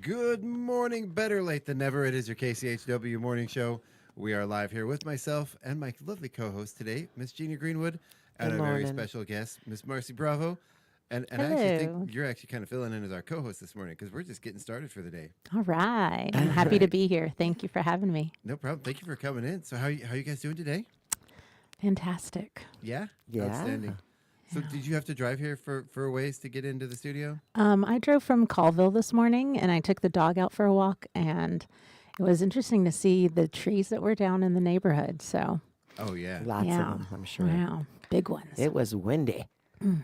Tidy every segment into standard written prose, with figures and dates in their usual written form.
Good morning. Better late than never. It is your KCHW morning show. We are live here with myself and my lovely co-host today, Miss Gina Greenwood, and Good our very morning. special guest, Miss Marci Bravo. And I actually Hello. think you're actually kind of filling in as our co-host this morning because we're just getting started for the day. All right. I'm happy to be here. Thank you for having me. No problem. Thank you for coming in. So how you guys doing today? Fantastic. Yeah? Yeah. Outstanding. So did you have to drive here for a ways to get into the studio? I drove from Colville this morning and I took the dog out for a walk, and it was interesting to see the trees that were down in the neighborhood. So, Oh, yeah. Lots yeah. of them, I'm sure. Wow. Big ones. It was windy.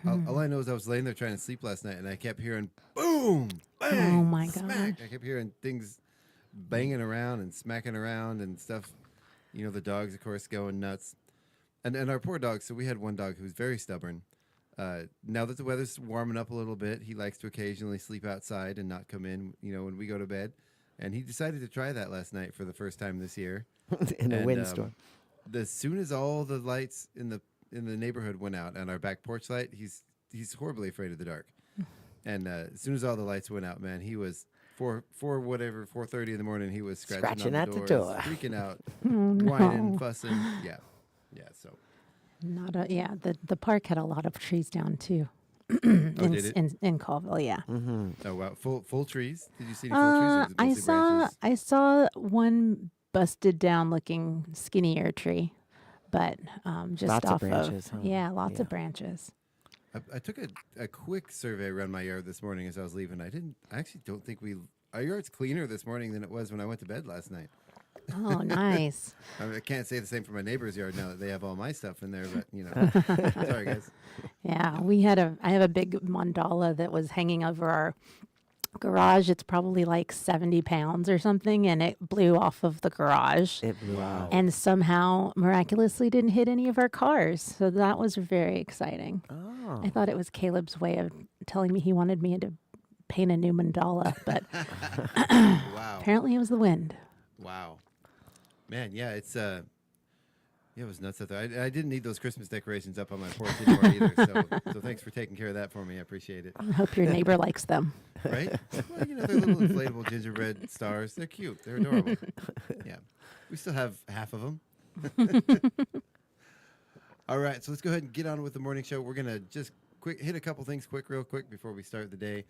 All I know is I was laying there trying to sleep last night, and I kept hearing boom, bang, Oh, my smack. gosh. I kept hearing things banging around and smacking around and stuff. You know, the dogs, of course, going nuts. And our poor dog, so we had one dog who's very stubborn. Now that the weather's warming up a little bit, he likes to occasionally sleep outside and not come in, when we go to bed. And he decided to try that last night for the first time this year. In a And, windstorm. As soon as all the lights in the neighborhood went out and our back porch light, he's horribly afraid of the dark. And as soon as all the lights went out, man, he was 4:30 in the morning. He was scratching Scratching on at the doors, door. freaking out, Oh, no. whining, fussing. Yeah. So The park had a lot of trees down too. did it? In Colville, yeah. oh wow, full trees. Did you see any full trees? Or was it I mostly saw branches? I saw one busted down looking skinnier tree, but just Lots of off branches, huh? yeah, lots Yeah. of branches. I took a quick survey around my yard this morning as I was leaving. I actually don't think our yard's cleaner this morning than it was when I went to bed last night. Oh, nice. I can't say the same for my neighbor's yard now that they have all my stuff in there, but sorry guys. Yeah, I have a big mandala that was hanging over our garage. It's probably like 70 pounds or something, and it blew off of the garage It blew out. and somehow miraculously didn't hit any of our cars. So that was very exciting. Oh. I thought it was Caleb's way of telling me he wanted me to paint a new mandala, but Wow. apparently it was the wind. Wow. Man, yeah, it was nuts out there. I didn't need those Christmas decorations up on my porch anymore either. So thanks for taking care of that for me. I appreciate it. I hope your neighbor likes them. Right? Well, they're little inflatable gingerbread stars. They're cute. They're adorable. Yeah. We still have half of them. All right, so let's go ahead and get on with the morning show. We're going to just hit a couple things real quick before we start the day.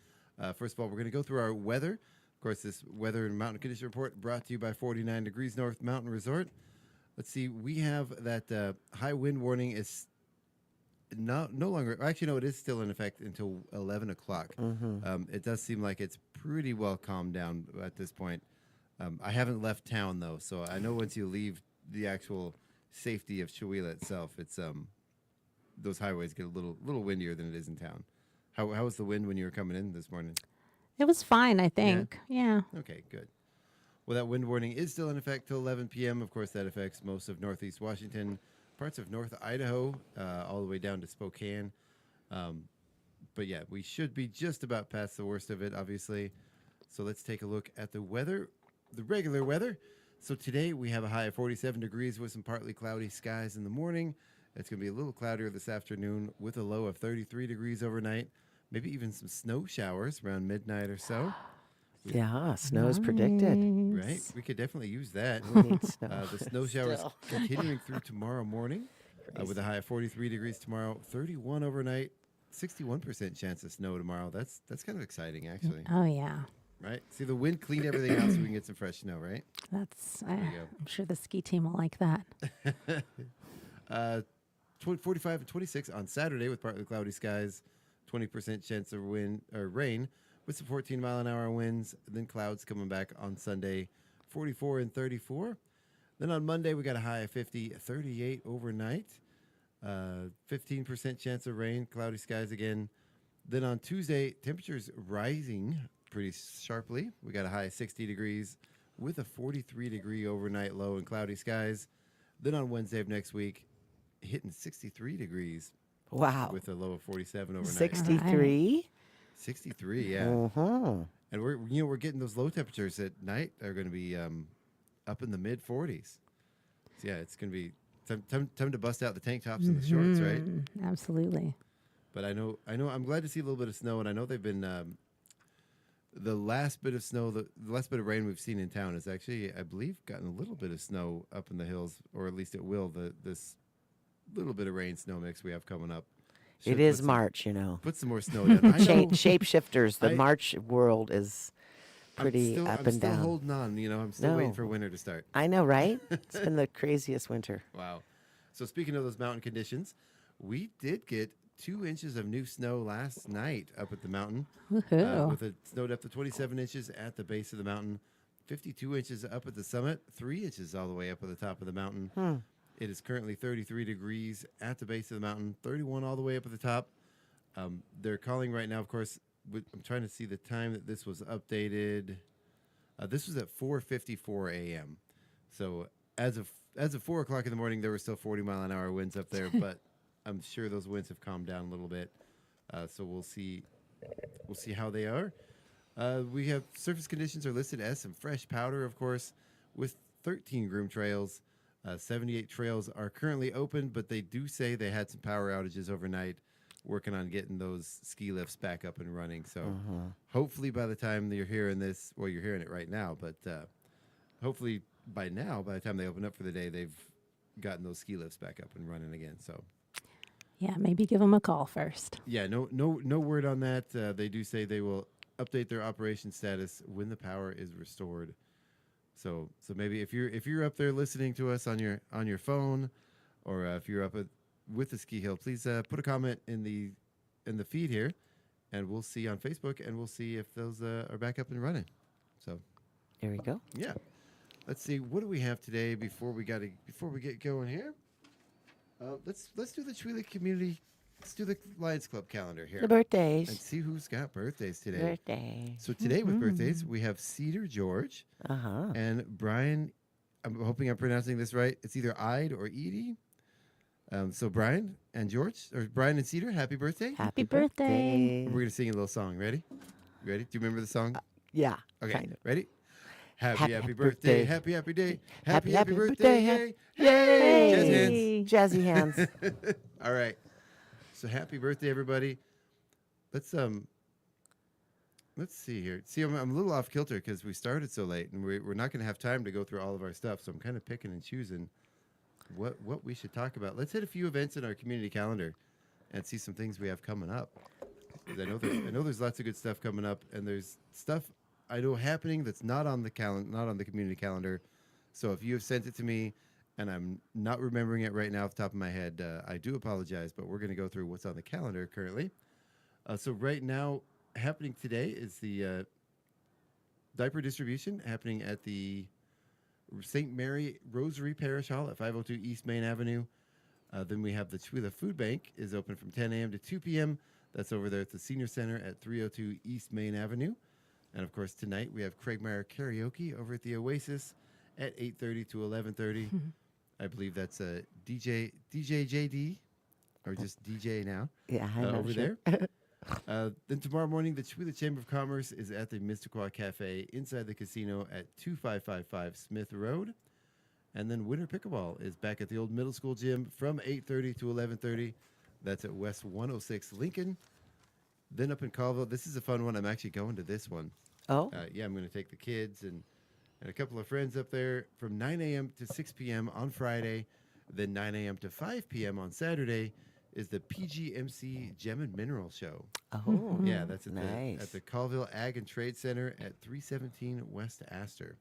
First of all, we're going to go through our weather. Of course, this weather and mountain condition report brought to you by 49 Degrees North Mountain Resort. Let's see, we have that high wind warning is no longer, actually, no, it is still in effect until 11 o'clock. It does seem like it's pretty well calmed down at this point. I haven't left town, though, so I know once you leave the actual safety of Chewelah itself, it's those highways get a little windier than it is in town. How was the wind when you were coming in this morning? It was fine, I think. Yeah. Okay, good. Well, that wind warning is still in effect till 11 p.m. Of course, that affects most of northeast Washington, parts of north Idaho, all the way down to Spokane. But yeah, we should be just about past the worst of it, obviously. So let's take a look at the weather, the regular weather. So today we have a high of 47 degrees with some partly cloudy skies in the morning. It's going to be a little cloudier this afternoon with a low of 33 degrees overnight. Maybe even some snow showers around midnight or so. Yeah, snow's predicted. Right? We could definitely use that. We need snow. The snow showers Still. continuing through tomorrow morning with a high of 43 degrees tomorrow, 31 overnight, 61% chance of snow tomorrow. That's kind of exciting, actually. Oh, yeah. Right? See, the wind cleaned everything out so we can get some fresh snow, right? I'm sure the ski team will like that. 45 and 26 on Saturday with partly cloudy skies, 20% chance of wind or rain with some 14-mile-an-hour winds. Then clouds coming back on Sunday, 44 and 34. Then on Monday, we got a high of 50, 38 overnight. 15% chance of rain, cloudy skies again. Then on Tuesday, temperatures rising pretty sharply. We got a high of 60 degrees with a 43-degree overnight low and cloudy skies. Then on Wednesday of next week, hitting 63 degrees Wow. with a low of 47 overnight. 63? 63, yeah. Uh-huh. And we're getting those low temperatures at night are going to be up in the mid 40s. So yeah, it's going to be time to bust out the tank tops and the shorts, right? Absolutely. But I know. I'm glad to see a little bit of snow, and I know they've been the last bit of snow, the last bit of rain we've seen in town is actually, I believe, gotten a little bit of snow up in the hills, or at least it will. This little bit of rain snow mix we have coming up. It Should is put some- March, you know. Put some more snow down. I know. Shapeshifters. The I- March world is pretty I'm up and still down. holding on. I'm still waiting No. for winter to start. I know, right? It's been the craziest winter. Wow. So speaking of those mountain conditions, we did get 2 inches of new snow last night up at the mountain, Woohoo. with a snow depth of 27 inches at the base of the mountain, 52 inches up at the summit, 3 inches all the way up at the top of the mountain. It is currently 33 degrees at the base of the mountain, 31 all the way up at the top. They're calling right now, of course. I'm trying to see the time that this was updated. This was at 4:54 a.m. So as of 4 o'clock in the morning, there were still 40-mile-an-hour winds up there, but I'm sure those winds have calmed down a little bit. So we'll see how they are. We have surface conditions are listed as some fresh powder, of course, with 13 groom trails. 78 trails are currently open, but they do say they had some power outages overnight, working on getting those ski lifts back up and running. So hopefully by the time that you're hearing this, well, you're hearing it right now, but hopefully by the time they open up for the day, they've gotten those ski lifts back up and running again. So Yeah, maybe give them a call first. yeah, no word on that. They do say they will update their operation status when the power is restored. So maybe if you're up there listening to us on your phone, or if you're up with the ski hill, please put a comment in the feed here, and we'll see on Facebook, and we'll see if those are back up and running. So There we go. yeah, let's see, what do we have today before we get going here. Let's do the Chile community. Let's do the Lions Club calendar here The birthdays. and see who's got birthdays today. Birthday. So today with birthdays, we have Cedar George and Brian. I'm hoping I'm pronouncing this right. It's either Ide or Edie. So Brian and George, or Brian and Cedar, happy birthday. Happy birthday. We're going to sing a little song. Ready? Ready? Do you remember the song? Yeah. Okay. Kind of. Ready? Happy, Happy happy birthday. birthday. Happy, happy day. Happy, Happy, happy birthday. birthday. Yay. Jazz hands. Jazzy hands. All right. So happy birthday, everybody. Let's see here. See, I'm a little off kilter because we started so late, and we're not going to have time to go through all of our stuff. So I'm kind of picking and choosing what we should talk about. Let's hit a few events in our community calendar and see some things we have coming up. 'Cause I know there's lots of good stuff coming up, and there's stuff I know happening that's not on the not on the community calendar. So if you have sent it to me and I'm not remembering it right now off the top of my head, I do apologize, but we're going to go through what's on the calendar currently. So right now, happening today is the diaper distribution happening at the St. Mary Rosary Parish Hall at 502 East Main Avenue. Then we have the Chula Food Bank is open from 10 a.m. to 2 p.m. That's over there at the Senior Center at 302 East Main Avenue. And, of course, tonight we have Craig Meyer Karaoke over at the Oasis at 8:30 to 11:30. I believe that's a DJ JD, or just DJ now. Yeah, I'm not over sure. there. Then tomorrow morning, the Chula Chamber of Commerce is at the Mistaqua Cafe inside the casino at 2555 Smith Road. And then Winter Pickleball is back at the old middle school gym from 8:30 to 11:30. That's at West 106 Lincoln. Then up in Colville, this is a fun one. I'm actually going to this one. Oh, Yeah, I'm going to take the kids and a couple of friends up there from 9 a.m. to 6 p.m. on Friday. Then 9 a.m. to 5 p.m. on Saturday is the PGMC Gem and Mineral Show. oh, Yeah, that's at nice. the Colville Ag and Trade Center at 317 West Astor.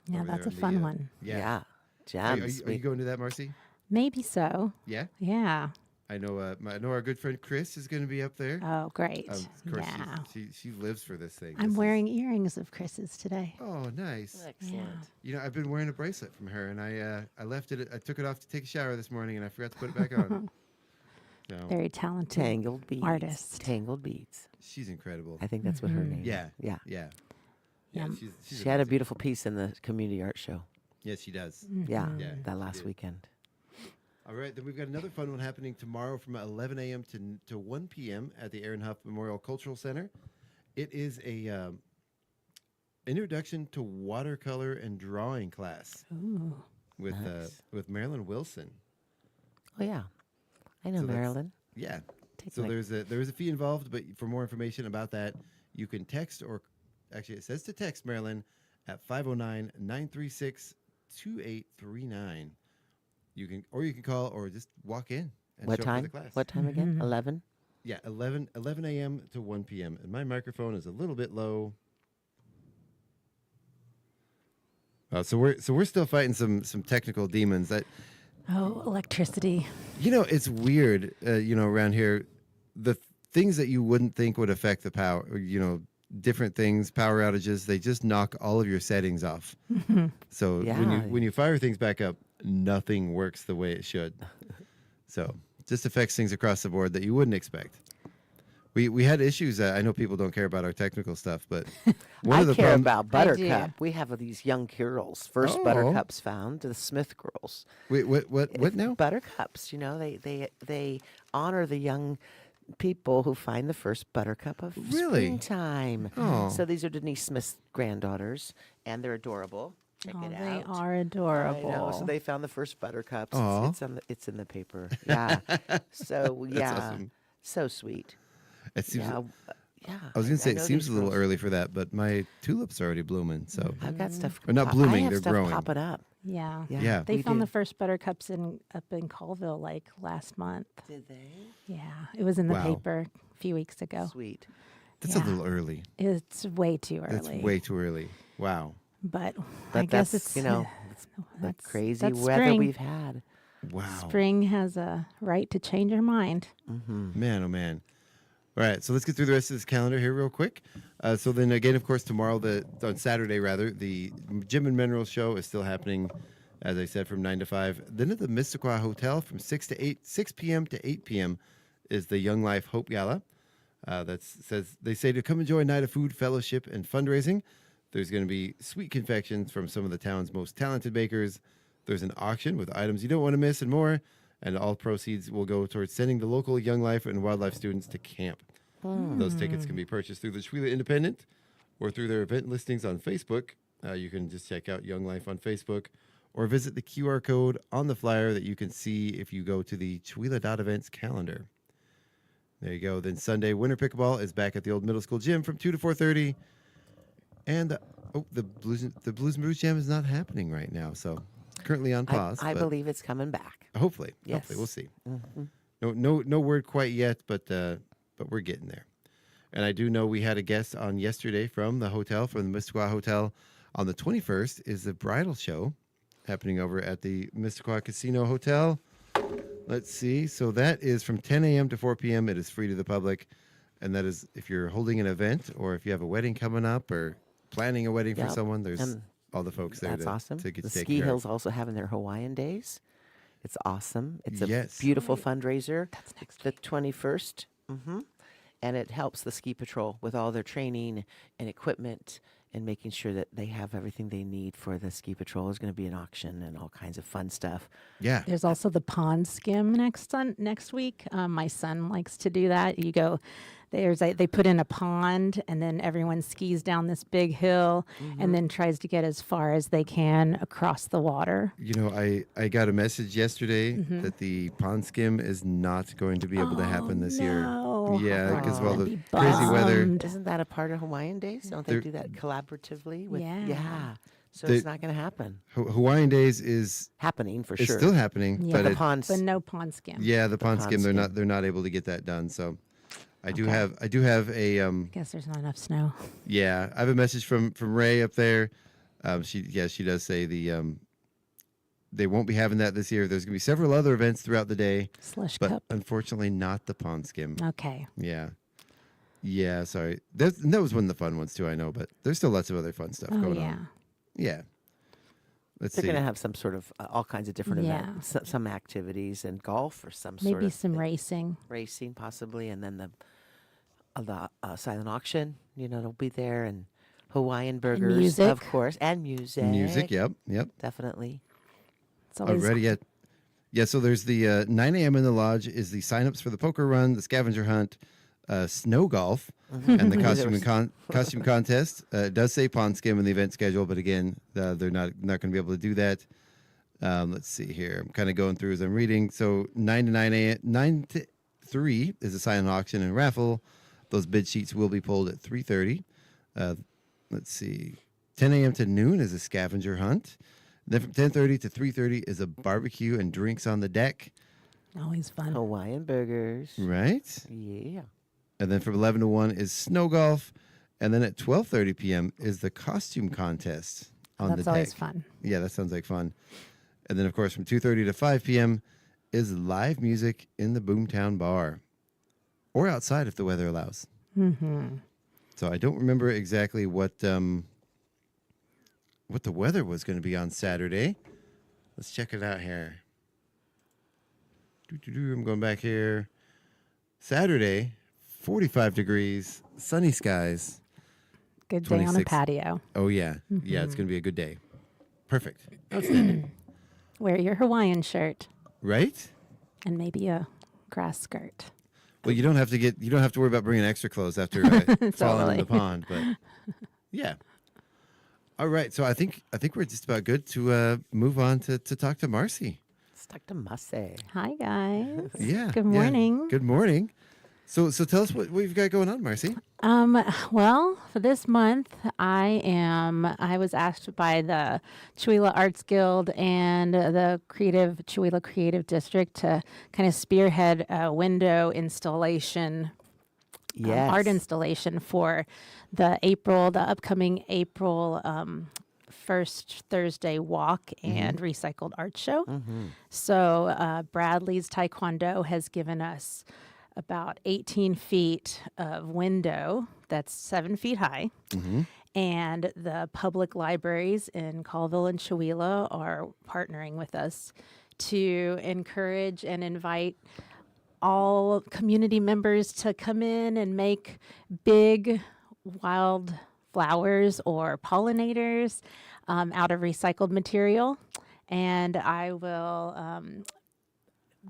Yeah, over that's there a on fun the, one. Yeah. Jams. Are you going to that, Marcy? Maybe so. Yeah. Yeah. I know our good friend Chris is going to be up there. Oh, great. Of course, Yeah. she lives for this thing. I'm This is- wearing earrings of Chris's today. Oh, nice. Excellent. Yeah. I've been wearing a bracelet from her, and I left it. I took it off to take a shower this morning, and I forgot to put it back on. So, Very talented. Tangled beads. Artist. Tangled beads. she's incredible. I think that's what her name is. Yeah. Yeah. Yeah. Yeah. She's She had a amazing. beautiful piece in the community art show. Yes, she does. Yeah, Yeah, that she last did. weekend. All right, then we've got another fun one happening tomorrow from 11 a.m. to 1 p.m. at the Aaron Huff Memorial Cultural Center. It is a introduction to watercolor and drawing class Ooh. Nice. with Marilyn Wilson. Oh yeah, I know So that's- Marilyn. Yeah. Take So my- there is a fee involved, but for more information about that, you can text or Actually, it says to text Marilyn at 509-936-2839. You can call or just walk in and What show up for time? the class. What time again? 11? Yeah, 11 a.m. to 1 p.m. And my microphone is a little bit low. So we're still fighting some technical demons. Oh, electricity. It's weird. Around here, the things that you wouldn't think would affect the power. Different things, power outages. They just knock all of your settings off. So when you fire things back up, nothing works the way it should. So just affects things across the board that you wouldn't expect. We had issues. I know people don't care about our technical stuff, but one of the care problems about Buttercup. We have these young girls. First Oh. Buttercups found, the Smith girls. Wait, what now? Buttercups. They honor the young people who find the first buttercup of Really? springtime. Oh. So these are Denise Smith's granddaughters, and they're adorable. Check it They out. are I adorable. know. So they found the first buttercups. Aw. It's in the paper. Yeah. So yeah. awesome. So sweet. It seems. Yeah. Yeah. I was gonna say know it seems these a little girls. early for that, but my tulips are already blooming. So I've got stuff. Or not I blooming, have they're stuff growing. popping up. Yeah. Yeah. They we found do. the first buttercups up in Colville like last month. Did they? Yeah. It was in the Wow. paper a few weeks ago. Sweet. that's Yeah. a little early. It's way too early. That's way too early. Wow. But I But guess that's, it's the that's crazy that's weather spring. we've had. Wow. Spring has a right to change her mind. Man, oh man. All right, so let's get through the rest of this calendar here real quick. So then again, of course, tomorrow, on Saturday rather, the Gym and Mineral Show is still happening, as I said, from 9 to 5. Then at the Missisquoi Hotel from 6 p.m. to 8 p.m. is the Young Life Hope Gala. They say to come enjoy a night of food, fellowship, and fundraising. There's going to be sweet confections from some of the town's most talented bakers. There's an auction with items you don't want to miss and more. And all proceeds will go towards sending the local Young Life and Wildlife students to camp. Those tickets can be purchased through the Schuyler Independent or through their event listings on Facebook. You can just check out Young Life on Facebook or visit the QR code on the flyer that you can see if you go to the Chwila.events calendar. There you go. Then Sunday, Winter Pickleball is back at the old middle school gym from 2 to 4:30. And the Blues and Brews Jam is not happening right now, so currently on pause. I but believe it's coming back. hopefully, Yes. we'll see. No word quite yet, but we're getting there. And I do know we had a guest on yesterday from the Missisquoi Hotel. On the 21st is the bridal show happening over at the Missisquoi Casino Hotel. Let's see. So that is from 10 a.m. to 4 p.m. It is free to the public. And that is if you're holding an event or if you have a wedding coming up or planning a wedding for Yep. someone, there's And all the folks there That's awesome. to get The taken Ski care of. Hills also having their Hawaiian days. It's awesome. It's a Yes. beautiful fundraiser. That's next The 21st. And it helps the ski patrol with all their training and equipment and making sure that they have everything they need for the ski patrol. There's going to be an auction and all kinds of fun stuff. Yeah. There's also the pond skim next week. My son likes to do that. You go, they put in a pond, and then everyone skis down this big hill, and then tries to get as far as they can across the water. I got a message yesterday that the pond skim is not going to be able to happen this year. no. Yeah, because of all the Be crazy weather. bummed. Isn't that a part of Hawaiian Days? Don't they They're- do that collaboratively? Yeah. So They- it's not going to happen. Hawaiian Days is Happening for it's sure. still happening, Yeah. but the it, ponds. But no pond skim. yeah, the pond pond skim skim. they're not able to get that done. So I do Okay. have a I guess there's not enough snow. yeah, I have a message from Ray up there. She does say they won't be having that this year. There's going to be several other events throughout the day, Slush but cup. unfortunately not the pond skim. Okay. Yeah, sorry. That was one of the fun ones too, I know, but there's still lots of other fun stuff Oh, going yeah. on. Yeah. Let's They're see. going to have some sort of all kinds of different Yeah. events, some activities and golf or some sort Maybe of some racing. racing possibly, and then the silent auction. It'll be there, and Hawaiian burgers, music. of course, and music. Music, yep. Definitely. It's always Already yeah, so there's the 9 a.m. in the lodge is the sign-ups for the poker run, the scavenger hunt, snow golf, and the costume contest. It does say pond skim in the event schedule, but again, they're not going to be able to do that. Let's see here. I'm kind of going through as I'm reading. So 9 to 3 is a silent auction and raffle. Those bid sheets will be pulled at 3:30. let's see, 10 a.m. to noon is a scavenger hunt. Then from 10:30 to 3:30 is a barbecue and drinks on the deck. Always fun. Hawaiian burgers. Right? Yeah. And then from 11 to 1 is snow golf. And then at 12:30 p.m. is the costume contest on the deck. That's always fun. Yeah, that sounds like fun. And then, of course, from 2:30 to 5 p.m. is live music in the Boomtown Bar. Or outside if the weather allows. Mm-hmm. So I don't remember exactly what the weather was going to be on Saturday. Let's check it out here. I'm going back here. Saturday, 45 degrees, sunny skies. Good day on a 26. patio. Oh, yeah. Yeah, it's going to be a good day. Perfect. Outstanding. Wear your Hawaiian shirt Right? and maybe a grass skirt. Well, you don't have to worry about bringing extra clothes after falling in Totally. the pond, but yeah. All right, so I think we're just about good to move on to talk to Marci. Stuck to Marci. Hi, guys. Yeah. Good yeah. morning. Good morning. So tell us what you've got going on, Marci. Well, for this month, I was asked by the Chihuahua Arts Guild and the Chihuahua Creative District to kind of spearhead a window installation, Yes. art installation for the upcoming April first Thursday walk and recycled art show. So Bradley's Taekwondo has given us about 18 feet of window that's 7 feet high. And the public libraries in Colville and Chihuahua are partnering with us to encourage and invite all community members to come in and make big wild flowers or pollinators out of recycled material. And I will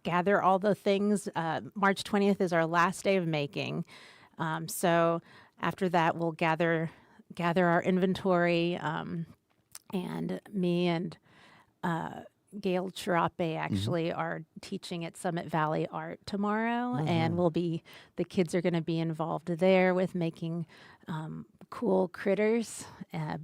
gather all the things. March 20th is our last day of making. So after that, we'll gather our inventory, and me and Gail Chirape actually are teaching at Summit Valley Art tomorrow, and the kids are going to be involved there with making cool critters,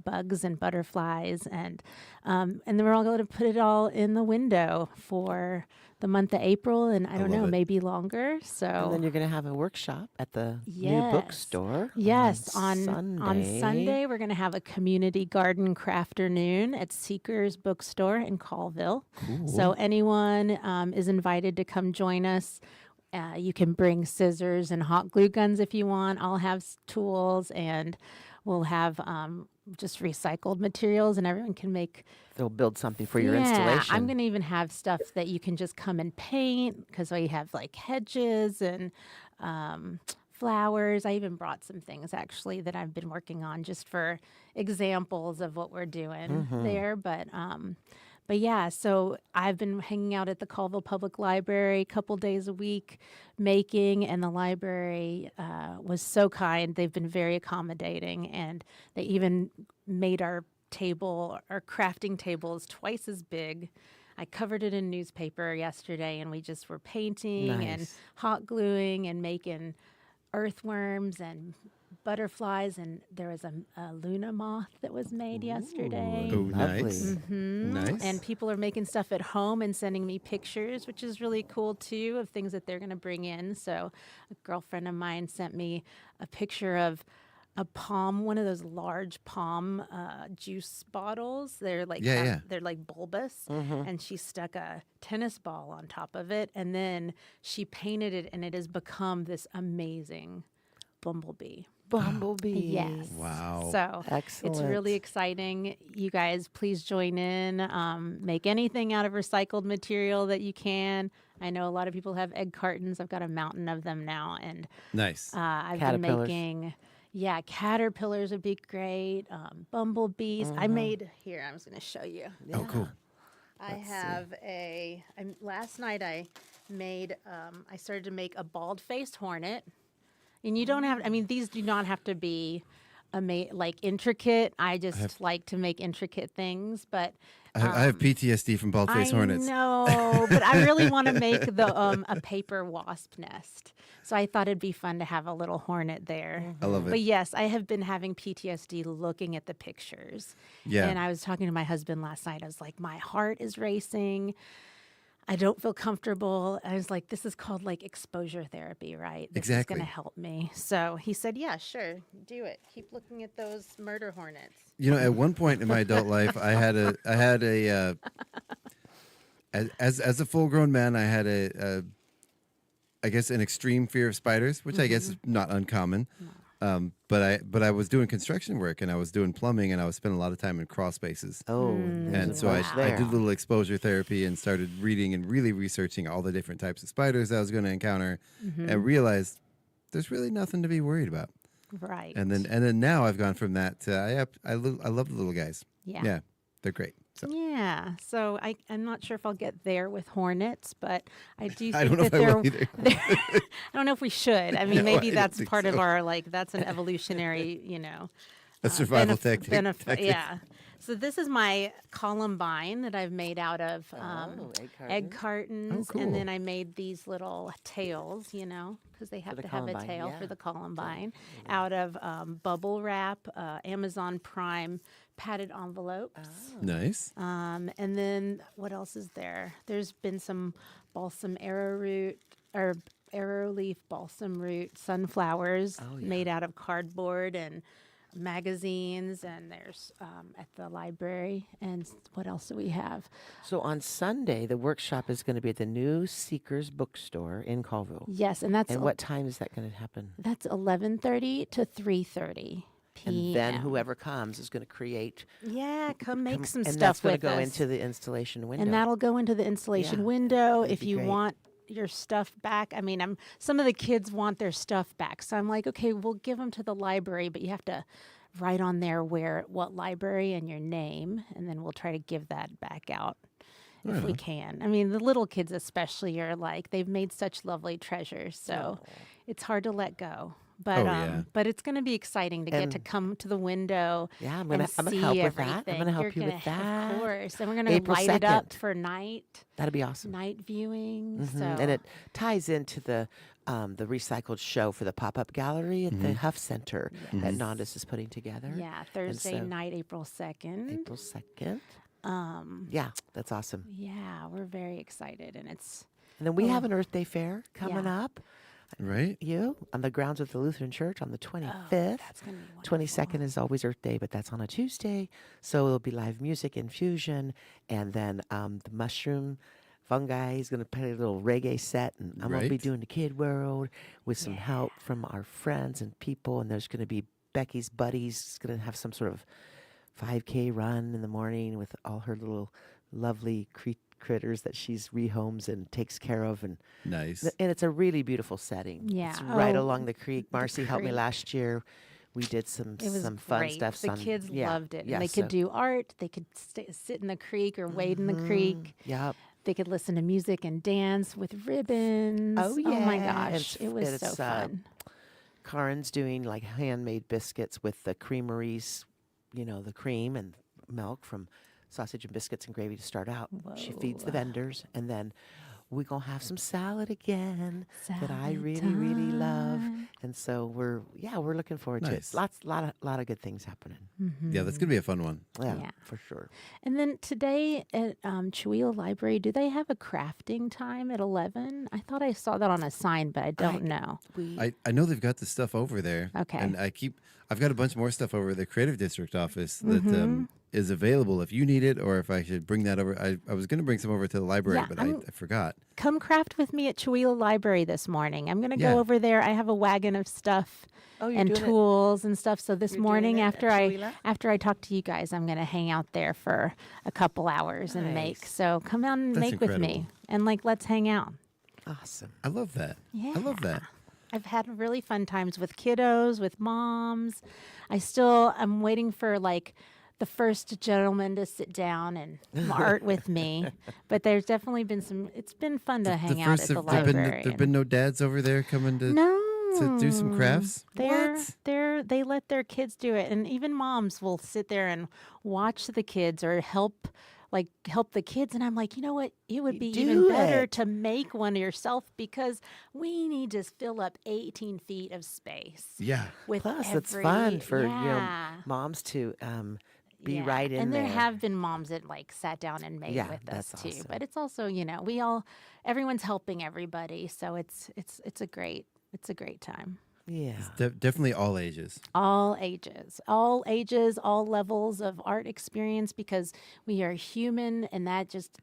bugs and butterflies, and then we're all going to put it all in the window for the month of April, and I don't know, love it. maybe longer. And So then you're going to have a workshop at the new Yes. bookstore. yes, on Sunday. Sunday we're going to have a community garden crafternoon at Seeker's Bookstore in Colville. So anyone is invited to come join us. You can bring scissors and hot glue guns if you want. I'll have tools, and we'll have just recycled materials, and everyone can make. They'll build something for your installation. I'm going to even have stuff that you can just come and paint, because we have like hedges and flowers. I even brought some things actually that I've been working on just for examples of what we're doing there. But yeah, so I've been hanging out at the Colville Public Library a couple days a week making, and the library was so kind. They've been very accommodating, and they even made our crafting tables twice as big. I covered it in newspaper yesterday, and we just were painting and Nice. hot gluing and making earthworms and butterflies, and there was a Luna moth that was made yesterday. Oh, Lovely. nice. Nice. And people are making stuff at home and sending me pictures, which is really cool too, of things that they're going to bring in. So a girlfriend of mine sent me a picture of a palm, one of those large palm juice bottles. They're like they're like bulbous, and she stuck a tennis ball on top of it, and then she painted it, and it has become this amazing bumblebee. Yes. Wow. So Excellent. it's really exciting. You guys, please join in. Make anything out of recycled material that you can. I know a lot of people have egg cartons. I've got a mountain of them now, and Nice. I've been Caterpillars. making. Yeah, caterpillars would be great. Bumblebees. I made here. I was going to show you. Oh, cool. I have last night I made. I started to make a bald-faced hornet. And you don't have, these do not have to be like intricate. I just like to make intricate things, but I have PTSD from bald-faced hornets. I know, but I really want to make a paper wasp nest. So I thought it'd be fun to have a little hornet there. I love it. But yes, I have been having PTSD looking at the pictures. Yeah. And I was talking to my husband last night. I was like, my heart is racing. I don't feel comfortable. I was like, this is called like exposure therapy, right? This Exactly. is going to help me. So he said, yeah, sure, do it. Keep looking at those murder hornets. You know, at one point in my adult life, I had a as a full-grown man, I had I guess an extreme fear of spiders, which I guess is not uncommon. But I was doing construction work and I was doing plumbing and I was spending a lot of time in crawl spaces. Oh, And so I did a little exposure therapy and started reading and really researching all the different types of spiders I was going to encounter, and realized there's really nothing to be worried about. Right. And then now I've gone from that to I love the little guys. Yeah. They're great. So. Yeah, so I'm not sure if I'll get there with hornets, but I do think I don't know that if I will either. I don't know if we should. I mean, No, maybe I don't that's think part of so. our, like, that's an evolutionary, A survival tactic. Yeah. So this is my columbine that I've made out of egg cartons. Oh, cool. And then I made these little tails, because they have the to have a columbine, tail yeah. for the columbine, out of bubble wrap, Amazon Prime padded envelopes. Nice. And then what else is there? There's been some balsam arrowroot or arrowleaf balsam root sunflowers made out of cardboard and magazines. And there's at the library. And what else do we have? So on Sunday, the workshop is going to be at the New Seekers Bookstore in Colville. Yes, and that's And what time is that going to happen? that's 11:30 to 3:30 p.m. And then whoever comes is going to create. come make some and stuff that's going with to go us. into the installation window. And that'll go into the installation Yeah, window that'd if be you great. want your stuff back. I mean, some of the kids want their stuff back. So I'm like, okay, we'll give them to the library, but you have to write on there what library and your name, and then we'll try to give that back out if we can. I mean, the little kids especially are like, they've made such lovely treasures, so it's hard to let go. But but it's going to be exciting to get to And- come to the window. Yeah, I'm and gonna see help with everything. that. I'm gonna help You're you with gonna- that. Of course, and we're going to April light it up 2nd. for night That'd be awesome. viewing. Mhm. So And it ties into the recycled show for the pop-up gallery at the Huff Center that Nandis is putting together. yeah, Thursday so- night, April 2nd. April 2nd. Yeah, that's awesome. Yeah, we're very excited, and it's And then we have an Earth Day fair coming Yeah. up. Right? On the grounds of the Lutheran Church on the 25th. that's going to be wonderful. 22nd is always Earth Day, but that's on a Tuesday. So it'll be live music and fusion. And then the mushroom fungi is going to play a little reggae set. And I'm going to be Right. doing the Kid World with some help from our friends and people. And there's going to be Becky's buddies going to have some sort of 5K run in the morning with all her little lovely critters that she's rehomes and takes care of. And Nice. and it's a really beautiful setting. Yeah. It's right Oh, along the creek. Marcy helped me creek. last year. We did some It was fun great. stuff. The kids loved it. Yeah, And they could do art. They could sit in the creek or wade in the creek. Yep. They could listen to music and dance with ribbons. Oh, my yeah. gosh. It was so fun. Karen's doing like handmade biscuits with the creameries, the cream and milk from sausage and biscuits and gravy to start out. She feeds the vendors, and then we're going to have some salad again that I Salad really, really love. time. And so we're looking forward Nice. to it. Lot of good things happening. Yeah, that's going to be a fun one. Yeah. For sure. And then today at Chihuahua Library, do they have a crafting time at 11? I thought I saw that on a sign, but I don't know. I know they've got the stuff over there. Okay. And I've got a bunch more stuff over at the Creative District office that is available if you need it, or if I should bring that over. I was going to bring some over to the library, Yeah, but I forgot. Come craft with me at Chihuahua Library this morning. I'm going to Yeah. go over there. I have a wagon of stuff Oh, you're and doing it- tools and stuff. So this you're doing morning, it at Chihuahua? after I talk to you guys, I'm going to hang out there for a couple hours and make. Nice. So come out and That's make with me, incredible. and let's hang out. Awesome. I love that. I love that. I've had really fun times with kiddos, with moms. I'm waiting for the first gentleman to sit down and art with me. But there's definitely been it's been fun to hang out at the library. There've been no dads over there coming to. No, to do some crafts? They let their kids do it, and even moms will sit there and watch the kids or help the kids. And I'm like, you know what? It would be even better to make one yourself, because we need to fill up 18 feet of space. Yeah. With Plus, it's fun for moms to be right in and there. And there have been moms that sat down and made with us too. Awesome. But it's also, everyone's helping everybody, so it's a great time. Yeah. Definitely all ages. All ages, all levels of art experience, because we are human, and that just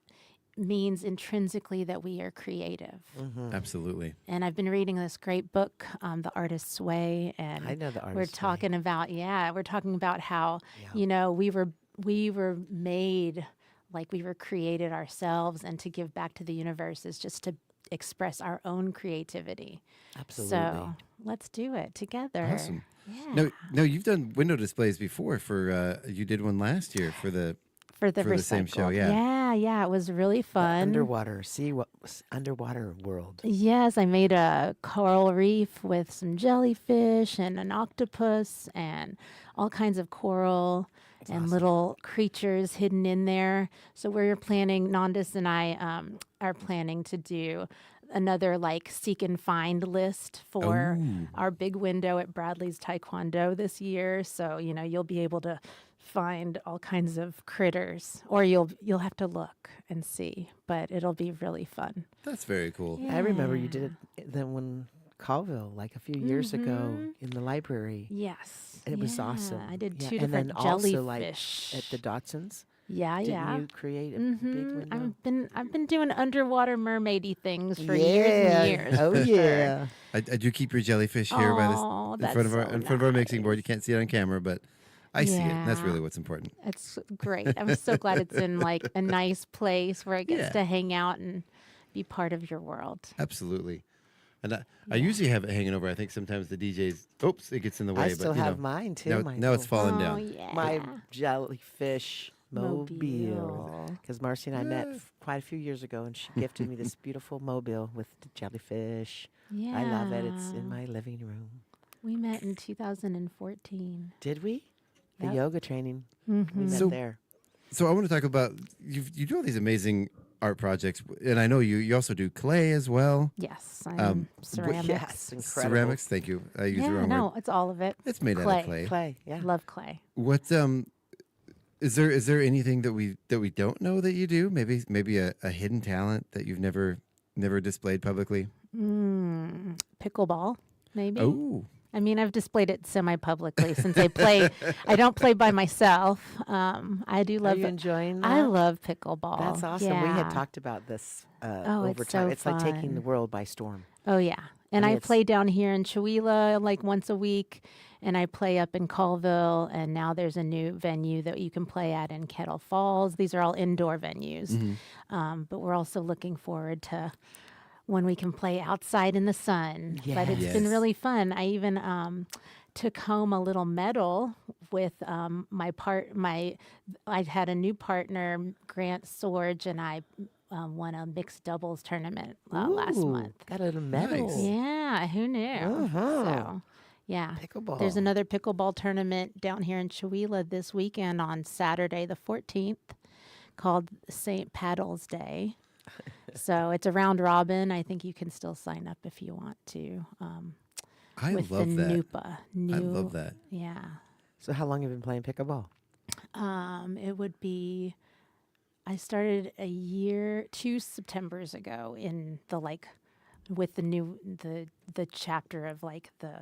means intrinsically that we are creative. Mm-hmm. Absolutely. And I've been reading this great book, The Artist's Way, and I know The Artist's we're talking about how we were made, like we were created ourselves, and to give back to the universe is just to express our own creativity. Absolutely. So let's do it together. Awesome. Yeah. No, you've done window displays before. You did one last year for the same show. Yeah, it was really fun. Underwater world. Yes, I made a coral reef with some jellyfish and an octopus and all kinds of coral. That's and awesome. Little creatures hidden in there. So we're planning, Nandis and I are planning to do another seek and find list for our big window at Bradley's Taekwondo this year. So, you'll be able to find all kinds of critters, or you'll have to look and see, but it'll be really fun. That's very cool. Yeah. I remember you did it then when Colville, a few years ago in the library. Yes. And it was awesome. I did two and different then jellyfish. Also, at the Dotsons. Yeah, Didn't you create a big window? I've been doing underwater mermaidy things for years and years. Oh yeah. I do keep your jellyfish here in front of our mixing board. You can't see it on camera, but I see it. And that's really what's important. It's great. I'm so glad it's in a nice place where it gets to hang out and be part of your world. Absolutely. And I usually have it hanging over. I think sometimes the DJs, it gets in the way. I still have mine too. Now it's falling down. Yeah. My jellyfish mobile. Because Marci and I met quite a few years ago, and she gifted me this beautiful mobile with the jellyfish. Yeah. I love it. It's in my living room. We met in 2014. Did we? Yep. The yoga training. Mm-hmm. We met there. So I want to talk about, you do all these amazing art projects, and I know you also do clay as well. Yes, Yes, ceramics. incredible. Ceramics, thank you. I used the wrong word. It's all of it. It's made out of clay. Clay, yeah. Love clay. What is there anything that we don't know that you do? Maybe a hidden talent that you've never displayed publicly? Pickleball, maybe. Oh. I mean, I've displayed it semi-publicly since I play. I don't play by myself. I do love. Are you enjoying that? I love pickleball. That's awesome. Yeah. We had talked about this over it's time. so It's like taking fun. the world by storm. Oh yeah, and I play down here in Chewelah once a week, and I play up in Colville, and now there's a new venue that you can play at in Kettle Falls. These are all indoor venues, but we're also looking forward to when we can play outside in the sun. Yes. But it's been really fun. I even took home a little medal with I had a new partner, Grant Sorge, and I won a mixed doubles tournament last month. Got a little medal. Nice. Yeah, who knew? So, yeah. Pickleball. There's another pickleball tournament down here in Chewelah this weekend on Saturday the 14th called St. Paddle's Day. So it's a round robin. I think you can still sign up if you want to. I with love the that. NUPA. I love that. Yeah. So how long have you been playing pickleball? It would be, I started 2 Septembers ago in with the chapter of the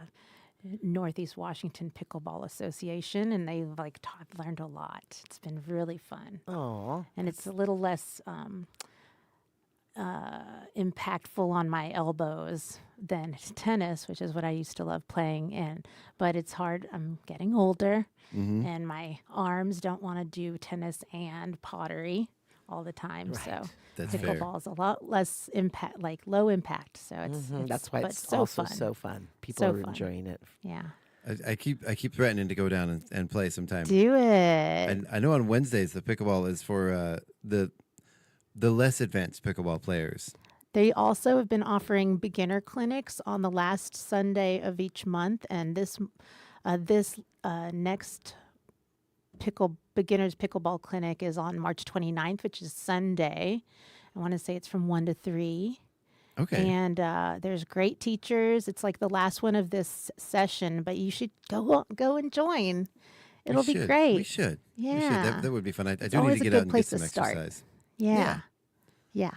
Northeast Washington Pickleball Association, and they learned a lot. It's been really fun. Oh. And it's a little less impactful on my elbows than tennis, which is what I used to love playing. But it's hard. I'm getting older, and my arms don't want to do tennis and pottery all the time. Right. So That's pickleball is a lot less impact, low impact. So it's that's why it's so also fun. so fun. People So are fun. enjoying it. Yeah. I keep threatening to go down and play sometime. Do it. And I know on Wednesdays the pickleball is for the less advanced pickleball players. They also have been offering beginner clinics on the last Sunday of each month, and this next beginners pickleball clinic is on March 29th, which is Sunday. I want to say it's from 1 to 3. Okay. And there's great teachers. It's like the last one of this session, but you should go and join. It'll be great. We should. Yeah. We should. That would be fun. I do need always to a get good out and get place some to start. exercise. Yeah. Yeah.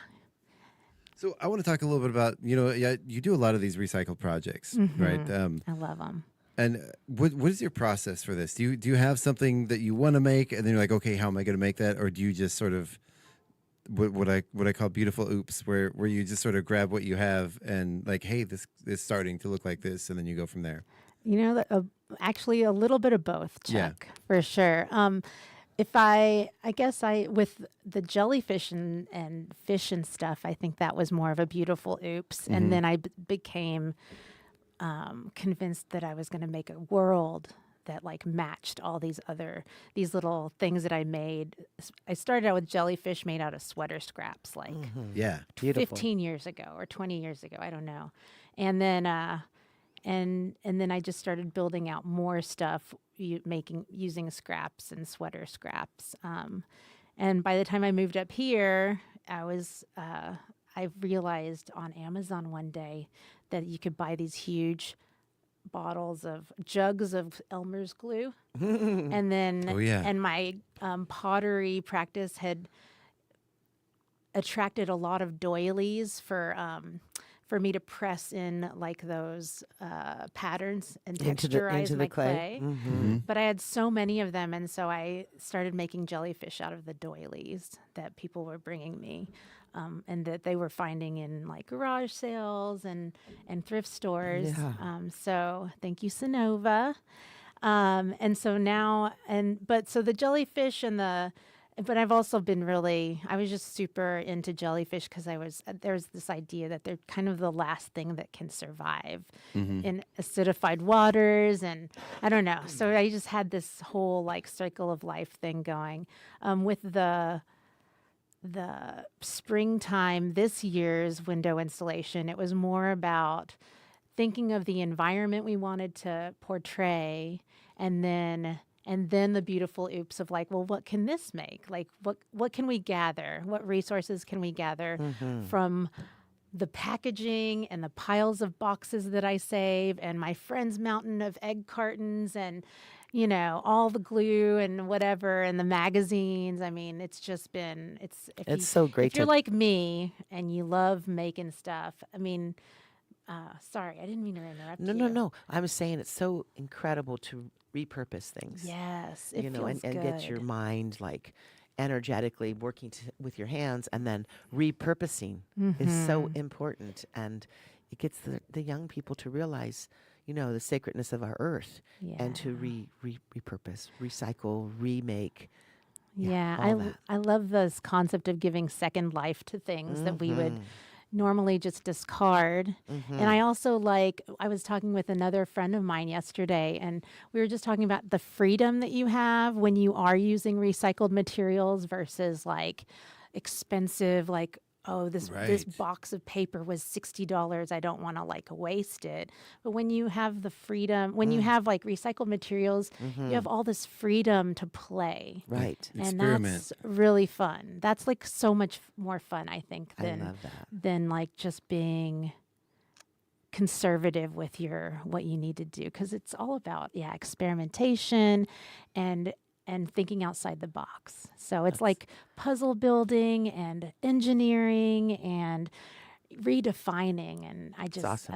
So I want to talk a little bit about, you do a lot of these recycled projects, right? I love them. And what is your process for this? Do you have something that you want to make, and then you're like, okay, how am I going to make that? Or do you just sort of what I call beautiful oops, where you just sort of grab what you have and like, hey, this is starting to look like this, and then you go from there? Actually, a little bit of both, Chuck, for sure. With the jellyfish and fish and stuff, I think that was more of a beautiful oops. And then I became convinced that I was going to make a world that like matched all these little things that I made. I started out with jellyfish made out of sweater scraps, like Beautiful. 15 years ago or 20 years ago. I don't know. And then, and then I just started building out more stuff using scraps and sweater scraps. And by the time I moved up here, I realized on Amazon one day that you could buy these huge jugs of Elmer's glue. And then, and my pottery practice had attracted a lot of doilies for me to press in like those patterns and texturize my clay. But I had so many of them, and so I started making jellyfish out of the doilies that people were bringing me, and that they were finding in like garage sales and thrift stores. So thank you, Sonova. And so now, so the jellyfish but I've also been I was just super into jellyfish because there's this idea that they're kind of the last thing that can survive in acidified waters. And I don't know. So I just had this whole like circle of life thing going. With the springtime, this year's window installation, it was more about thinking of the environment we wanted to portray, and then the beautiful oops of like, well, what can this make? Like, what can we gather? What resources can we gather from the packaging and the piles of boxes that I save and my friend's mountain of egg cartons and, all the glue and whatever and the magazines. I mean, it's just been, it's so great. If you're like me and you love making stuff, I mean, sorry, I didn't mean to interrupt you. No. I was saying it's so incredible to repurpose things. Yes, it and feels get your good. mind like energetically working with your hands, and then repurposing is so important, and it gets the young people to realize the sacredness of our earth and to repurpose, recycle, remake. I love this concept of giving second life to things that we would normally just discard. And I also I was talking with another friend of mine yesterday, and we were just talking about the freedom that you have when you are using recycled materials versus like expensive, like, oh, this box of paper was $60. I don't want to like waste it. But when you have the freedom, when you have like recycled materials, you have all this freedom to play. Right. And that's really fun. That's like so much more fun, I think, than like just being conservative with what you need to do. Because it's all about, experimentation and thinking outside the box. So it's like puzzle building and engineering and redefining. And I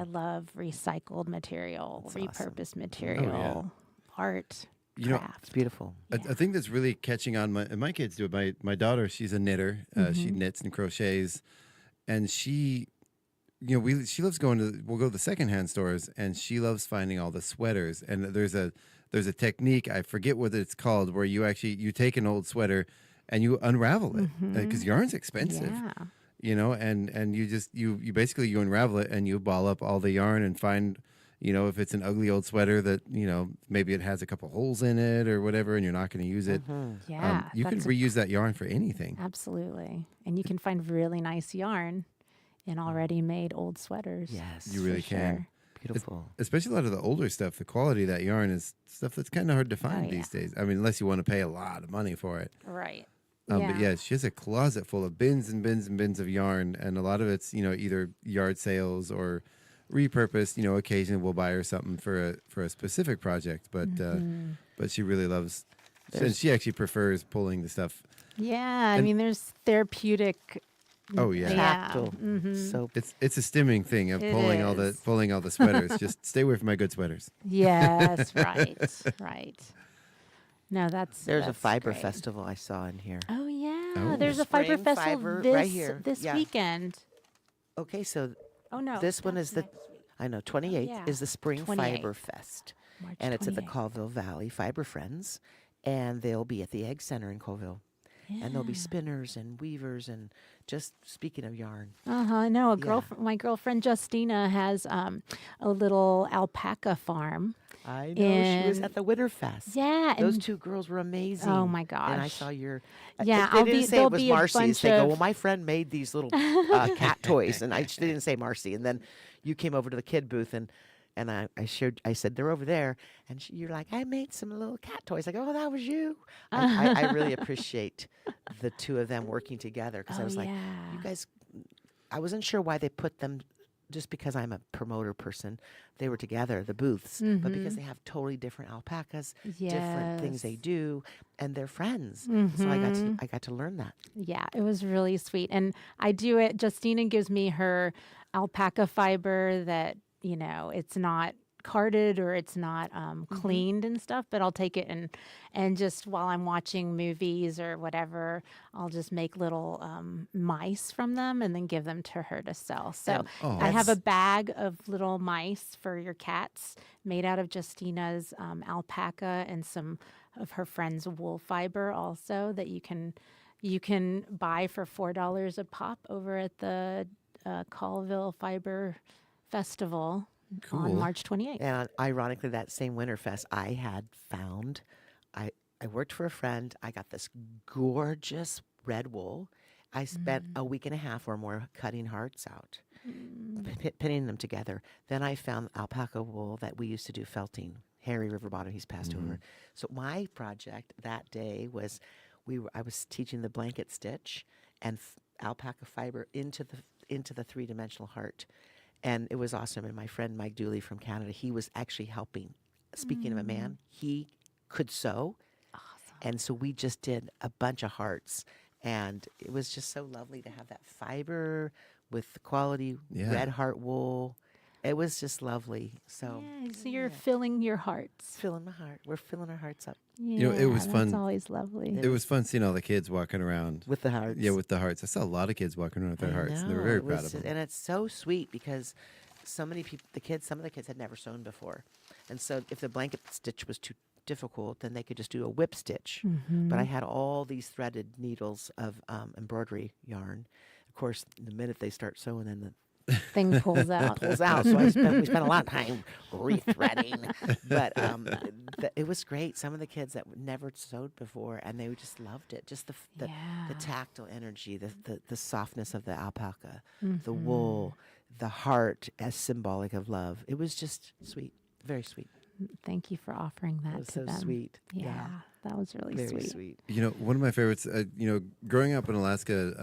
love recycled material, repurposed material, art, craft. It's beautiful. I think that's really catching on. My kids do it. My daughter, she's a knitter. She knits and crochets, and she loves we'll go to the secondhand stores, and she loves finding all the sweaters. And there's a technique, I forget what it's called, where you take an old sweater and you unravel it, because yarn's expensive. And you basically unravel it and you ball up all the yarn and find, if it's an ugly old sweater that, maybe it has a couple holes in it or whatever, and you're not going to use it. You can reuse that yarn for anything. Absolutely. And you can find really nice yarn in already made old sweaters. Yes. You really for can. sure. Beautiful. Especially a lot of the older stuff, the quality of that yarn is stuff that's kind of hard to find these days. I mean, unless you want to pay a lot of money for it. Right. But yeah, she has a closet full of bins and bins and bins of yarn, and a lot of it's either yard sales or repurposed. Occasionally we'll buy her something for a specific project, but she really loves. And she actually prefers pulling the stuff. Yeah, I And- mean, there's therapeutic. Oh yeah, Tactile. Mhm. So it's a stimming thing of It pulling all is. the sweaters. Just stay away from my good sweaters. Yes, right, right. No, that's there's a that's fiber great. festival I saw in here. Oh yeah, Oh. there's a fiber Spring festival fiber this right here. this Yeah. weekend. Okay, so Oh no, this one that's is the next week. I know 28th yeah. is the Spring 28th. Fiber Fest, March and it's at the 28th. Colville Valley Fiber Friends, and they'll be at the Egg Center in Colville, and there'll be Yeah. spinners and weavers and just speaking of yarn. No, Yeah. my girlfriend Justina has a little alpaca farm. I know she was And- at the Winterfest. Yeah, Those and two girls were amazing. Oh, my And I gosh. saw your. Yeah, they I'll didn't be- say there'll it was be a Marci's. bunch They go, of- well, my friend made these little cat toys, and she didn't say Marci. And then you came over to the kid booth, and I said they're over there, and you're like, I made some little cat toys. I go, oh, that was you. I really appreciate the two of them working together because I Oh, was like, yeah. you guys. I wasn't sure why they put them. Just because I'm a promoter person, they were together, the booths, but because they have totally different alpacas, different things they Yes. do, and they're friends. So I got to learn that. Yeah, it was really sweet. And I do it, Justina gives me her alpaca fiber that, it's not carded or it's not cleaned and stuff, but I'll take it and just while I'm watching movies or whatever, I'll just make little mice from them and then give them to her to sell. So And- I have a That's- bag of little mice for your cats made out of Justina's alpaca and some of her friend's wool fiber also that you can buy for $4 a pop over at the Colville Fiber Festival Cool. on March 28th. And ironically, that same Winterfest, I had found, I worked for a friend. I got this gorgeous red wool. I spent a week and a half or more cutting hearts out, pinning them together. Then I found alpaca wool that we used to do felting. Harry Riverbottom, he's passed over. So my project that day was, I was teaching the blanket stitch and alpaca fiber into the three-dimensional heart. And it was awesome. And my friend Mike Dooley from Canada, he was actually helping. Speaking of a man, he could sew. Awesome. And so we just did a bunch of hearts. And it was just so lovely to have that fiber with the quality Yeah. red heart wool. It was just lovely. So Yeah, so you're filling your hearts. filling my heart. We're filling our hearts up Yeah, it was fun. That's always lovely. It was fun seeing all the kids walking around. with the hearts. Yeah, with the hearts. I saw a lot of kids walking around with their I hearts, and they were know, very it proud was of them. And it's so sweet because so many people, some of the kids had never sewn before. And so if the blanket stitch was too difficult, then they could just do a whip stitch. But I had all these threaded needles of embroidery yarn. Of course, the minute they start sewing, then the Thing pulls out. pulls out. So we spent a lot of time rethreading. But it was great. Some of the kids that never sewed before, and they just loved it. Just the Yeah. tactile energy, the softness of the alpaca, the wool, the heart as symbolic of love. It was just sweet, very sweet. Thank you for offering that It was to so them. sweet. Yeah, that was really Very sweet. sweet. One of my favorites, growing up in Alaska,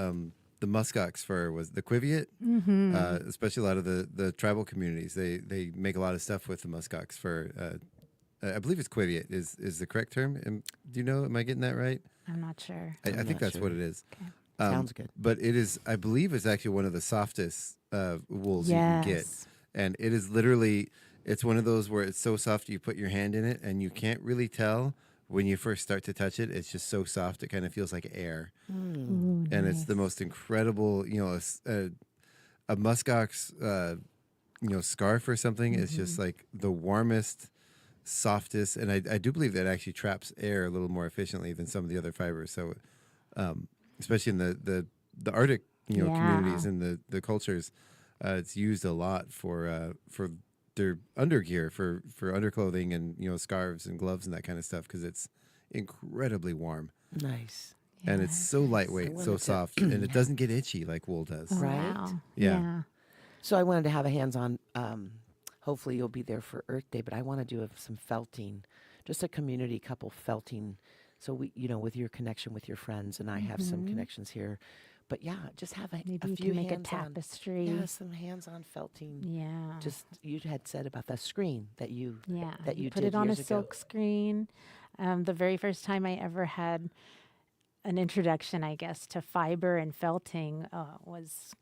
the muskox fur was the quiviate, especially a lot of the tribal communities. They make a lot of stuff with the muskox fur. I believe it's quiviate is the correct term. Do you know? Am I getting that right? I'm not sure. I I'm think not that's sure. what it is. Okay. Sounds good. But it is, I believe, it's actually one of the softest wools you can get, Yes. and it is literally. It's one of those where it's so soft you put your hand in it and you can't really tell when you first start to touch it. It's just so soft it kind of feels like air, Ooh, and it's the nice. most incredible. A muskox, scarf or something is just like the warmest, softest, and I do believe that actually traps air a little more efficiently than some of the other fibers. So, especially in the Arctic communities and the cultures, it's used a lot for their undergear, for underclothing and scarves and gloves and that kind of stuff because it's incredibly warm. Nice. and it's so lightweight, so wanted to- soft, and it doesn't get itchy like wool does. Oh, Right? Wow. Yeah. So I wanted to have a hands-on. Hopefully you'll be there for Earth Day, but I want to do some felting, just a community couple felting. So we, with your connection with your friends, and I have some connections here. But yeah, just have a Maybe you few can make a hands-on- tapestry. Yeah, some hands-on felting. Yeah. Just you had said about the screen that you Yeah, that you put did it on a years ago. silk screen. The very first time I ever had an introduction, I guess, to fiber and felting was,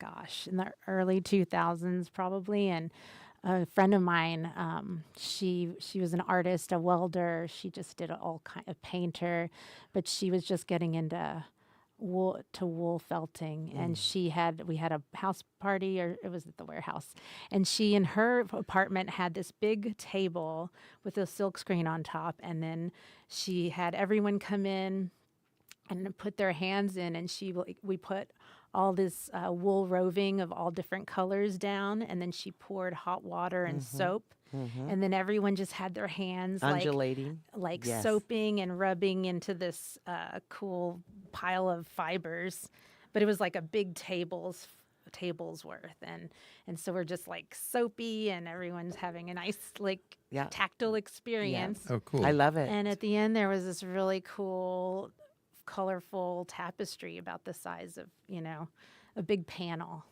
in the early 2000s probably. And a friend of mine, she was an artist, a welder. She just did all kind of painter, but she was just getting into wool felting, and we had a house party, or it was at the warehouse, and she in her apartment had this big table with a silk screen on top, and then she had everyone come in and put their hands in, and we put all this wool roving of all different colors down, and then she poured hot water and soap, and then everyone just had their hands Undulating. like Yes. soaping and rubbing into this cool pile of fibers, but it was like a big table's worth, and so we're just like soapy, and everyone's having a nice Yeah. tactile experience. Oh, cool. I love it. And at the end, there was this really cool, colorful tapestry about the size of a big panel.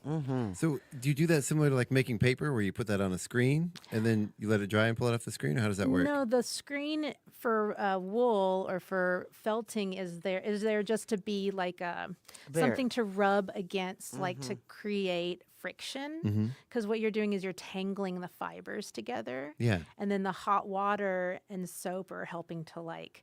So do you do that similar to like making paper, where you put that on a screen and then you let it dry and pull it off the screen, or how does that work? No, the screen for wool or for felting is there just to be like something to rub against, like to create friction. Because what you're doing is you're tangling the fibers together. Yeah. And then the hot water and soap are helping to Lock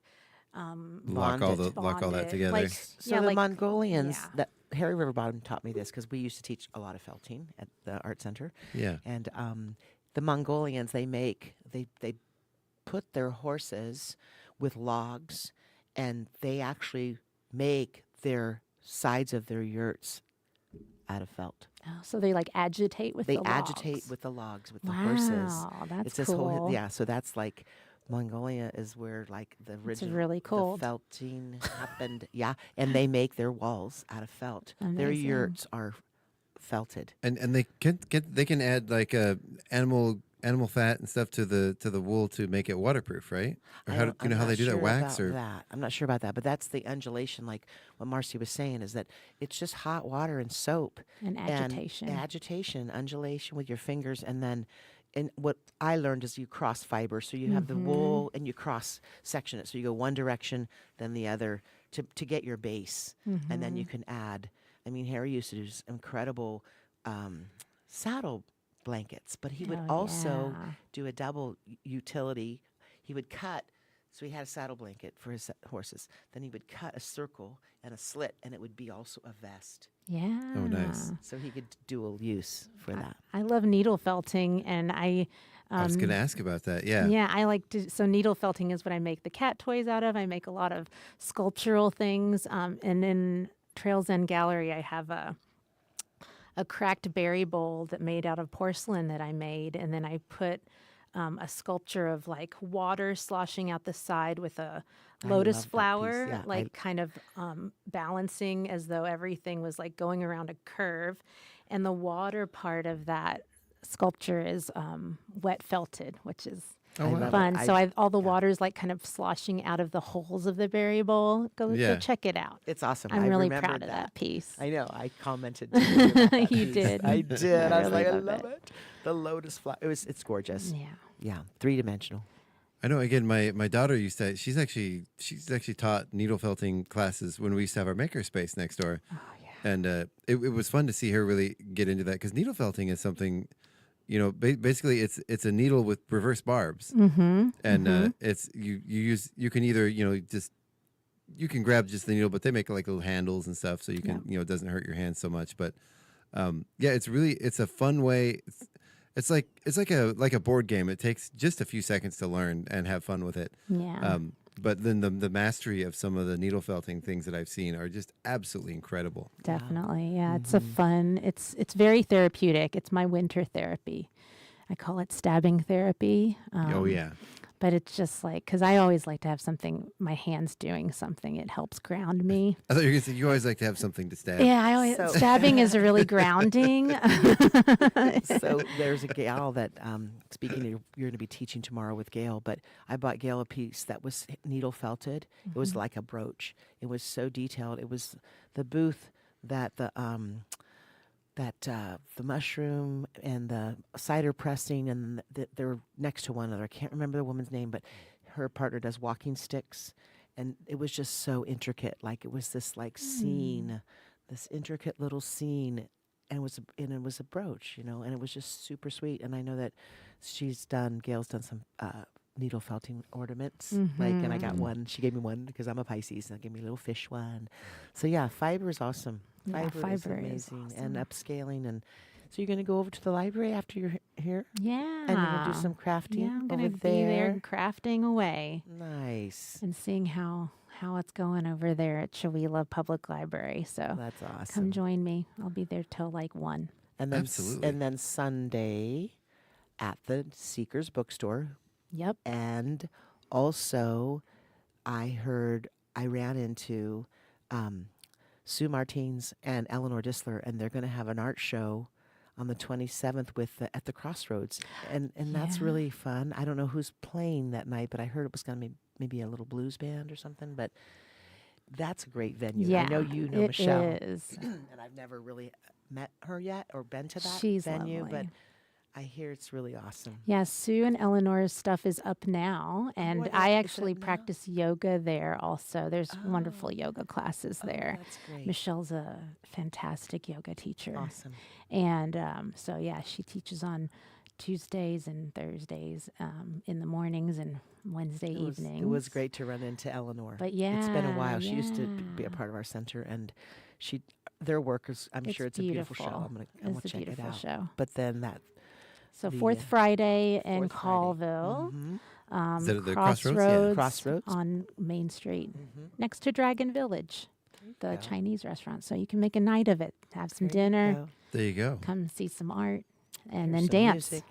Bond all it. that together. Like, So the Mongolians, yeah. that Harry Riverbottom taught me this because we used to teach a lot of felting at the art center. Yeah. And the Mongolians, they put their horses with logs, and they actually make their sides of their yurts out of felt. Oh, so they like agitate with They the agitate logs. with the logs, with the horses. Wow, that's It's this cool. whole, yeah. So that's like Mongolia is where like the original really cool. the felting happened. Yeah, and they make their walls out of felt. Their Amazing. yurts are felted. And they can add like animal fat and stuff to the wool to make it waterproof, right? Or how I'm how not they do that? sure Wax about or that? I'm not sure about that, but that's the undulation. Like what Marci was saying is that it's just hot water and soap And agitation. agitation, undulation with your fingers, and then. And what I learned is you cross fiber, so you have the wool and you cross section it. So you go one direction, then the other to get your base, and then you can add. I mean, Harry used to do this incredible saddle blankets, but he would Oh, also yeah. do a double utility. He would cut. So he had a saddle blanket for his horses. Then he would cut a circle and a slit, and it would be also a vest. Yeah. Oh, nice. So he could dual use for that. I love needle felting, and I was going to ask about that. Yeah. yeah, I like to. So needle felting is what I make the cat toys out of. I make a lot of sculptural things, and in Trails End Gallery, I have a cracked berry bowl that made out of porcelain that I made, and then I put a sculpture of like water sloshing out the side with a I lotus love that piece. flower, Yeah, like kind of balancing as though everything was like going around a curve. And the water part of that sculpture is wet felted, which is Oh, wow. fun. I- So all the water's like kind of sloshing out of the holes of the berry bowl. Go Yeah. check it out. It's awesome. I'm I really proud remembered of that piece. I know. I commented. To you about that You piece. did. I did. I I was really like, I love love it. it. The lotus flower. It's gorgeous. Yeah. Yeah, 3-dimensional. I know. Again, my daughter used to. She's actually taught needle felting classes when we used to have our makerspace next door. Oh yeah. And it was fun to see her really get into that, because needle felting is something, basically it's a needle with reverse barbs, and it's you can either you can grab just the needle, but they make like little handles and stuff, so you can it doesn't hurt your hands so much. But yeah, it's a fun way. It's like a board game. It takes just a few seconds to learn and have fun with it. Yeah. But then the mastery of some of the needle felting things that I've seen are just absolutely incredible. Definitely. Yeah. It's a fun, it's very therapeutic. It's my winter therapy. I call it stabbing therapy. Oh yeah. But it's just like, because I always like to have something, my hands doing something. It helps ground me. I thought you were going to say you always like to have something to stab. Yeah, I always, stabbing is really grounding. So there's a gal that, speaking of, you're going to be teaching tomorrow with Gail, but I bought Gail a piece that was needle felted. It was like a brooch. It was so detailed. It was the booth that the mushroom and the cider pressing, and they're next to one another. I can't remember the woman's name, but her partner does walking sticks, and it was just so intricate. Like it was this like scene, this intricate little scene, and it was a brooch, and it was just super sweet. And I know that Gail's done some needle felting ornaments, and I got one. She gave me one because I'm a Pisces, and gave me a little fish one. So yeah, fiber is awesome. Yeah, Fiber is fiber is amazing, awesome. and upscaling. And so you're going to go over to the library after you're here, Yeah. and you're going to do some crafting. Yeah, I'm going over to be there crafting away Nice. and seeing how it's going over there at Chewelah Public Library. So That's awesome. come join me. I'll be there till like 1. And then Absolutely. and then Sunday at the Seekers Bookstore. Yep. And also, I ran into Sue Martins and Eleanor Disler, and they're going to have an art show on the 27th at the Crossroads, and that's Yeah. really fun. I don't know who's playing that night, but I heard it was going to be maybe a little blues band or something. But that's a great venue. Yeah. I know you know it Michelle, is. and I've never really met her yet or been to that She's venue, lovely. but I hear it's really awesome. Yeah, Sue and Eleanor's stuff is up now, and What I is it actually up now? practice yoga there also. There's wonderful yoga classes there. That's great. Michelle's a fantastic yoga teacher. Awesome. And so, yeah, she teaches on Tuesdays and Thursdays in the mornings and Wednesday evenings. It was great to run into Eleanor. But yeah, It's been a while. She used to be yeah. a part of our center, and their work is, I'm sure it's a beautiful show. I'm going It's to a check it beautiful out. show. But then that. So the, Fourth Friday in Fourth Friday. Colville. Is that at the Crossroads? Yeah. Crossroads. on Main Street, next to Dragon Village, the go. Chinese restaurant. So you can make a night of it. Have some There you dinner, go. There you go. come see some art, and Hear then some dance. music.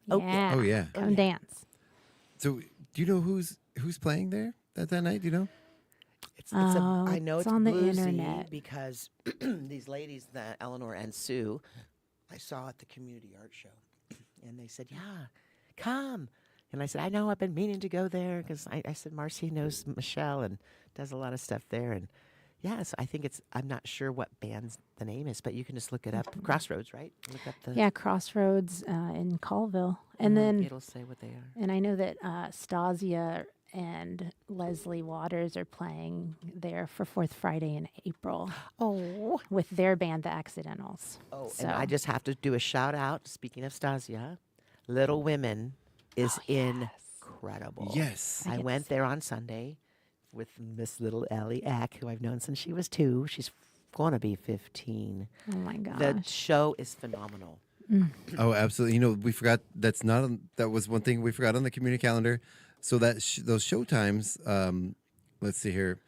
Yeah. Oh, yeah. Come dance. So do you know who's playing there that night? Do you know? I know it's it's on the bluesy internet. because these ladies, Eleanor and Sue, I saw at the community art show, and they said, "Yeah, come." And I said, "I know. I've been meaning to go there because I said Marci knows Michelle and does a lot of stuff there." And yes, I think I'm not sure what band's the name is, but you can just look it up. Crossroads, right? Look up the. Yeah, Crossroads in Colville, and then it'll say what they are. and I know that Stasia and Leslie Waters are playing there for Fourth Friday in April Oh. with their band, The Accidentals. Oh, so and I just have to do a shout out. Speaking of Stasia, Little Women is incredible. Yes. I went there on Sunday with Miss Little Ellie Eck, who I've known since she was 2. She's going to be 15. oh my gosh, The show is phenomenal. Oh, absolutely. You know, we forgot that was one thing we forgot on the community calendar. So that those show times, let's see here,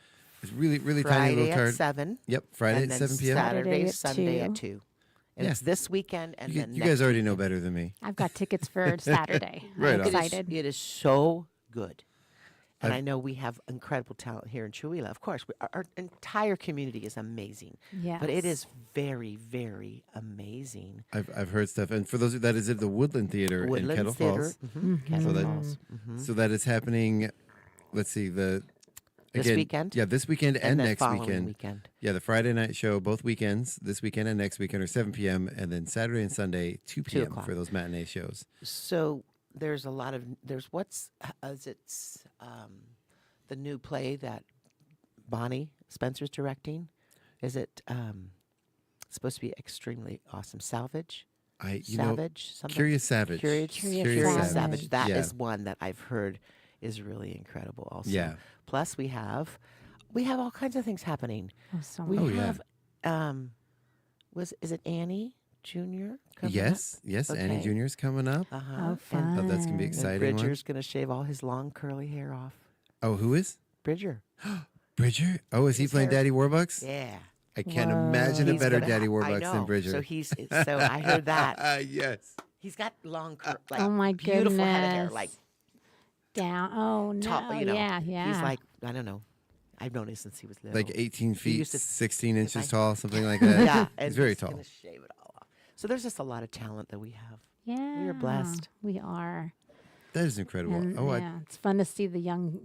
it's really tiny Friday little at card. 7. Yep, Friday and at then 7 p.m. Saturday, at Sunday 2. at 2. And Yeah. it's this weekend and You, then you next guys already know weekend. better than me. I've got tickets for Saturday. Right I'm on. excited. It is so good. And I've- I know we have incredible talent here in Chewelah. Of course, our entire community is amazing. But it Yes. is very, very amazing. I've heard stuff, and for those that is at the Woodland Theater in Woodland Kettle Theater. Falls. Kettle So that- Falls. So that is happening. Let's see This weekend? Yeah, this weekend and the next following weekend. Yeah, the Friday night show, both weekends, this weekend and next weekend, are 7 p.m. and then Saturday and Sunday 2 2 p.m. o'clock. for those matinee shows. So there's a lot of the new play that Bonnie Spencer's directing. Is it supposed to be extremely awesome? Salvage. Savage. Something? Curious Savage. Curious Savage. That is Yeah. one that I've heard is really incredible. Also. Yeah. Plus we have all kinds of things happening. Oh, so We much. yeah. have is it Annie Jr. coming Yes, Annie Okay. Jr. is coming up. up? Uh-huh. Oh, And- fun. Oh, that's gonna be And exciting. one. Bridger's gonna shave all his long curly hair off. Oh, who is Bridger. Bridger? Oh, is he His playing hair- Daddy Warbucks? Yeah. I can't Whoa. imagine a He's better gonna Daddy I Warbucks know. than Bridger. So I heard that. Yes. He's got long like Oh, my beautiful head of hair, goodness. like down. Oh no. tall, Yeah. He's like, I don't know. I've known him since he was little. Like 18 feet, used to- 16 inches I- tall, something like that. Yeah, and he's very he's tall. gonna shave it all off. So there's just a lot of talent that we have. Yeah. We are blessed. We are. That is incredible. And, Oh, yeah, it's fun to see the young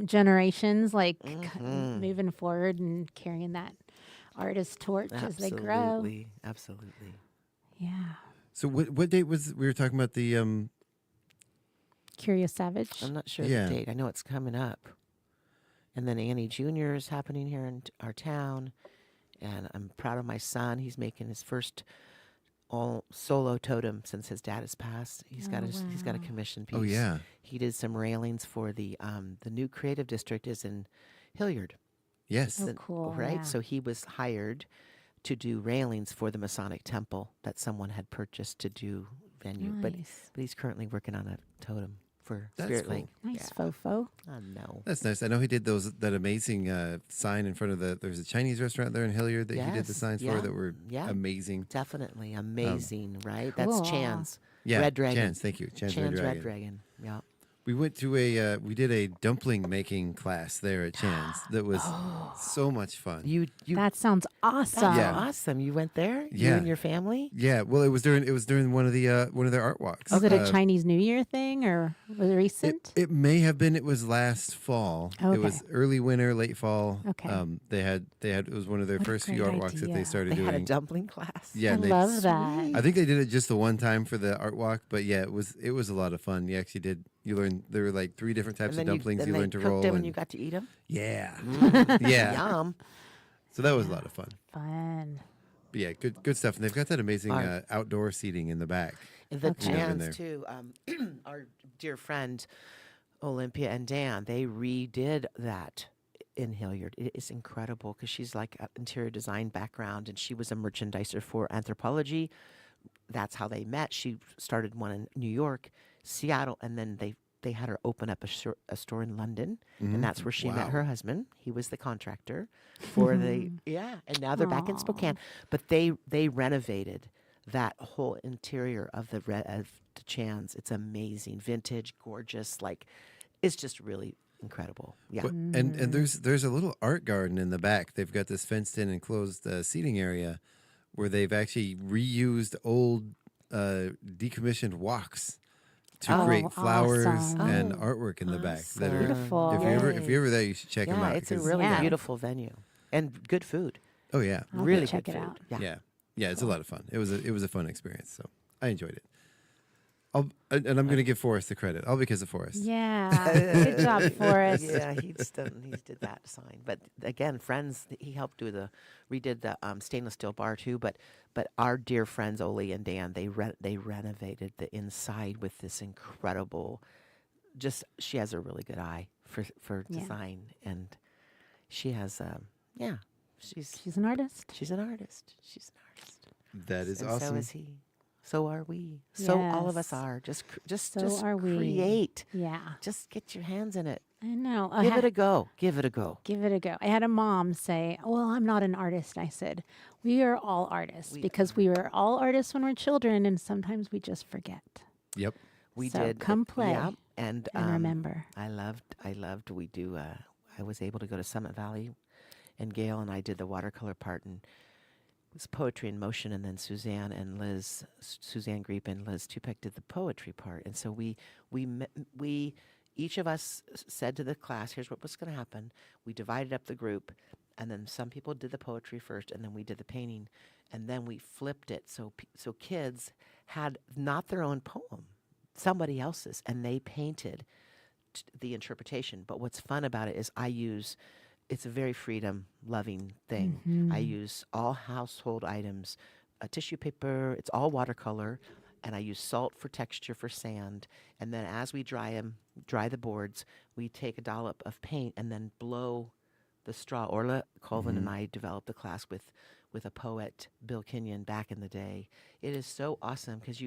generations like moving forward and carrying that artist torch as they grow. Absolutely. Yeah. So what date was we were talking about the Curious Savage. I'm not sure Yeah. the date. I know it's coming up. And then Annie Jr. is happening here in our town. And I'm proud of my son. He's making his first all solo totem since his dad has passed. He's got a commission piece. Oh yeah. He did some railings for the new creative district is in Hilliard. Yes. Oh, cool, Right? yeah. So he was hired to do railings for the Masonic temple that someone had purchased to do venue. But Nice. he's currently working on a totem for That's Spirit cool. Lake. Nice Yeah. fofo. I know. That's nice. I know he did that amazing sign in front of there's a Chinese restaurant there in Hilliard that he did the Yes, signs yeah, for that were yeah. amazing. Definitely amazing, right? Cool. That's Chan's. Yeah. Red Dragon. Chance, thank you. Chance Chan's Red Red Dragon. Dragon. Yeah. We went to we did a dumpling making class there at Chan's that was so much fun. You That sounds awesome. Yeah. awesome. You went there? You Yeah. and your family? Yeah, well, it was during one of their art walks. Was it a Chinese New Year thing or was it recent? It may have been. It was last fall. Okay. It was early winter, late fall. Okay. They had. It was one of their What a first few great art walks that they idea. started They doing. had a dumpling class. Yeah, I and they, love that. I think they did it just the one time for the art walk, but yeah, it was a lot of fun. You actually did. You learned there were like 3 different types And of then dumplings then you they learned to cooked roll. them And and you got to eat them? yeah, yeah. Yum. So that was a lot of fun. Fun. But yeah, good stuff. And they've got that amazing Art. outdoor seating in the back. The Okay. Yeah, in there. Chans, too. Our dear friend, Olympia and Dan, they redid that in Hilliard. It is incredible because she's like an interior design background and she was a merchandiser for Anthropology. That's how they met. She started one in New York, Seattle, and then they had her open up a store in London, and that's where she met Wow. her husband. He was the contractor for the and now they're back in Spokane. But they renovated that whole interior of the Chans. It's amazing, vintage, gorgeous. Like it's just really incredible. Yeah. But- and there's a little art garden in the back. They've got this fenced in enclosed seating area where they've actually reused old decommissioned walks to Oh, create flowers awesome. and Oh, artwork in the back. That are, Beautiful. if you're ever there, you should check them out. it's a because- really Yeah. beautiful venue and good food. oh yeah, I'll go really check good it food. out. Yeah. yeah, it's a lot of fun. It was a fun experience. So I enjoyed it. And I'm going to give Forrest the credit, all because of Forrest. Yeah. Good job, Forrest. Yeah, he did that sign. But again, friends, he helped redid the stainless steel bar too. But our dear friends Oli and Dan, they renovated the inside with this incredible. She has a really good eye for Yeah. design, and she has she's She's an artist. she's an artist. She's an artist. That is And awesome. so is he. So are we. So all of us Yes. are. Just So are we. create. Yeah. Just get your hands in it. I know. Give it a go. Give it a go. Give it a go. I had a mom say, "Well, I'm not an artist." I said, "We are all artists because we were all artists when we're children, and sometimes we just forget." Yep. We So did. come play Yeah, and remember. I loved. We do. I was able to go to Summit Valley, and Gail and I did the watercolor part, and it was poetry in motion, and then Suzanne Griep and Liz Tupek did the poetry part, and so we each of us said to the class, "Here's what was going to happen." We divided up the group, and then some people did the poetry first, and then we did the painting, and then we flipped it so kids had not their own poem, somebody else's, and they painted the interpretation. But what's fun about it is it's a very freedom-loving thing. I use all household items, tissue paper, it's all watercolor, and I use salt for texture for sand. And then as we dry the boards, we take a dollop of paint and then blow the straw. Orla Colvin and I developed the class with a poet, Bill Kenyon, back in the day. It is so awesome because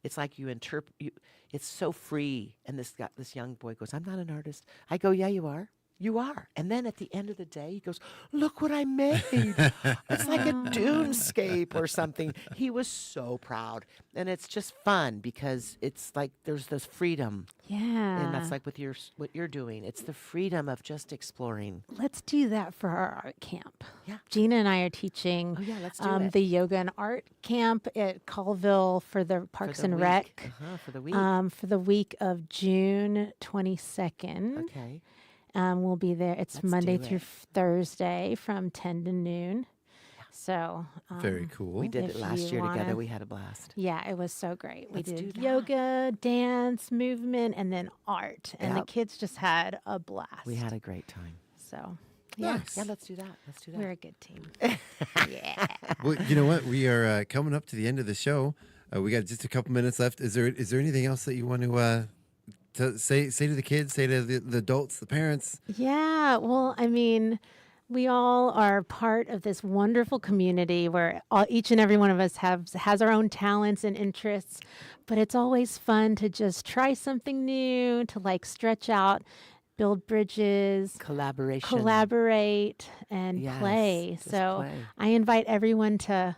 it's like you interpret. It's so free. And this young boy goes, "I'm not an artist." I go, "Yeah, you are. You are. And then at the end of the day, he goes, look what I made. It's like a dunescape or something. He was so proud. And it's just fun because it's like there's this freedom. Yeah. And that's like with what you're doing. It's the freedom of just exploring. Let's do that for our art camp. Yeah. Gina and I are teaching Oh, yeah, let's do it. the yoga and art camp at Colville for the Parks the and week. Rec. For the week. For the week of June 22nd. Okay. We'll be there. It's Let's Monday do through it. Thursday from 10 to noon. So Very cool. We did if it last you year together. wanna- We had a blast. yeah, it was so great. Let's we do did that. yoga, dance, movement, and then art. And the Yep. kids just had a blast. We had a great time. So, yeah, Nice. Yeah, let's do that. Let's do that. we're a good team. yeah. Well, you know what? We are coming up to the end of the show. We got just a couple minutes left. Is there anything else that you want to say to the kids, say to the adults, the parents? Yeah, well, I mean, we all are part of this wonderful community where each and every one of us has our own talents and interests, but it's always fun to just try something new, to like stretch out, build bridges, Collaboration. collaborate, and Yes, play. just So play. I invite everyone to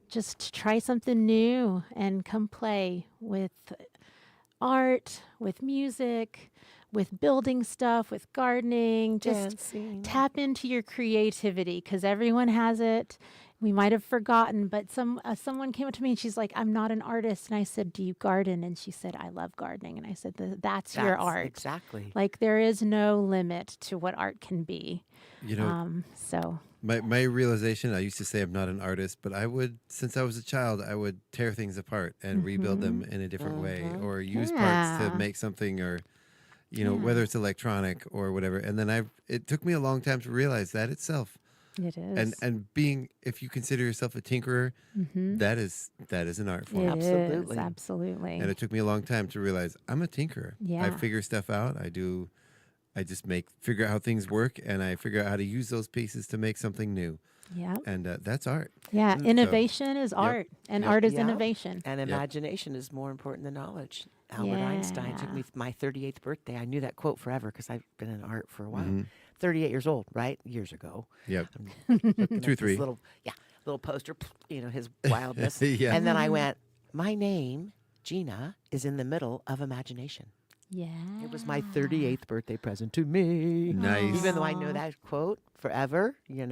just try something new and come play with art, with music, with building stuff, with gardening. Just Dancing. tap into your creativity because everyone has it. We might have forgotten, but someone came up to me and she's like, "I'm not an artist." And I said, "Do you garden?" And she said, "I love gardening." And I said, "That's your art." Exactly. Like there is no limit to what art can be. You know, So my realization, I used to say I'm not an artist, but I would, since I was a child, I would tear things apart and rebuild them in a different way, or use parts Yeah. to make something, or whether it's electronic or whatever. And then it took me a long time to realize that itself. it is. And being, if you consider yourself a tinkerer, that is an art form. It Absolutely. is, absolutely. And it took me a long time to realize I'm a tinkerer. I Yeah. figure stuff out. I just figure out how things work, and I figure out how to use those pieces to make something new. Yeah. And that's art. Yeah. So- Innovation is art, and Yep. art is Yeah. innovation. And Yep. imagination is more important than knowledge. Albert Einstein took Yeah. me my 38th birthday. I knew that quote forever because I've been in art for a while. Mm-hmm. 38 years old, right? Years ago. Yep. I'm looking at 2, this 3. little poster, his wildness. Yeah. And then I went, my name, Gina, is in the middle of imagination. Yeah. It was my 38th birthday present to me. Nice. Even though I know that quote forever, Thank you,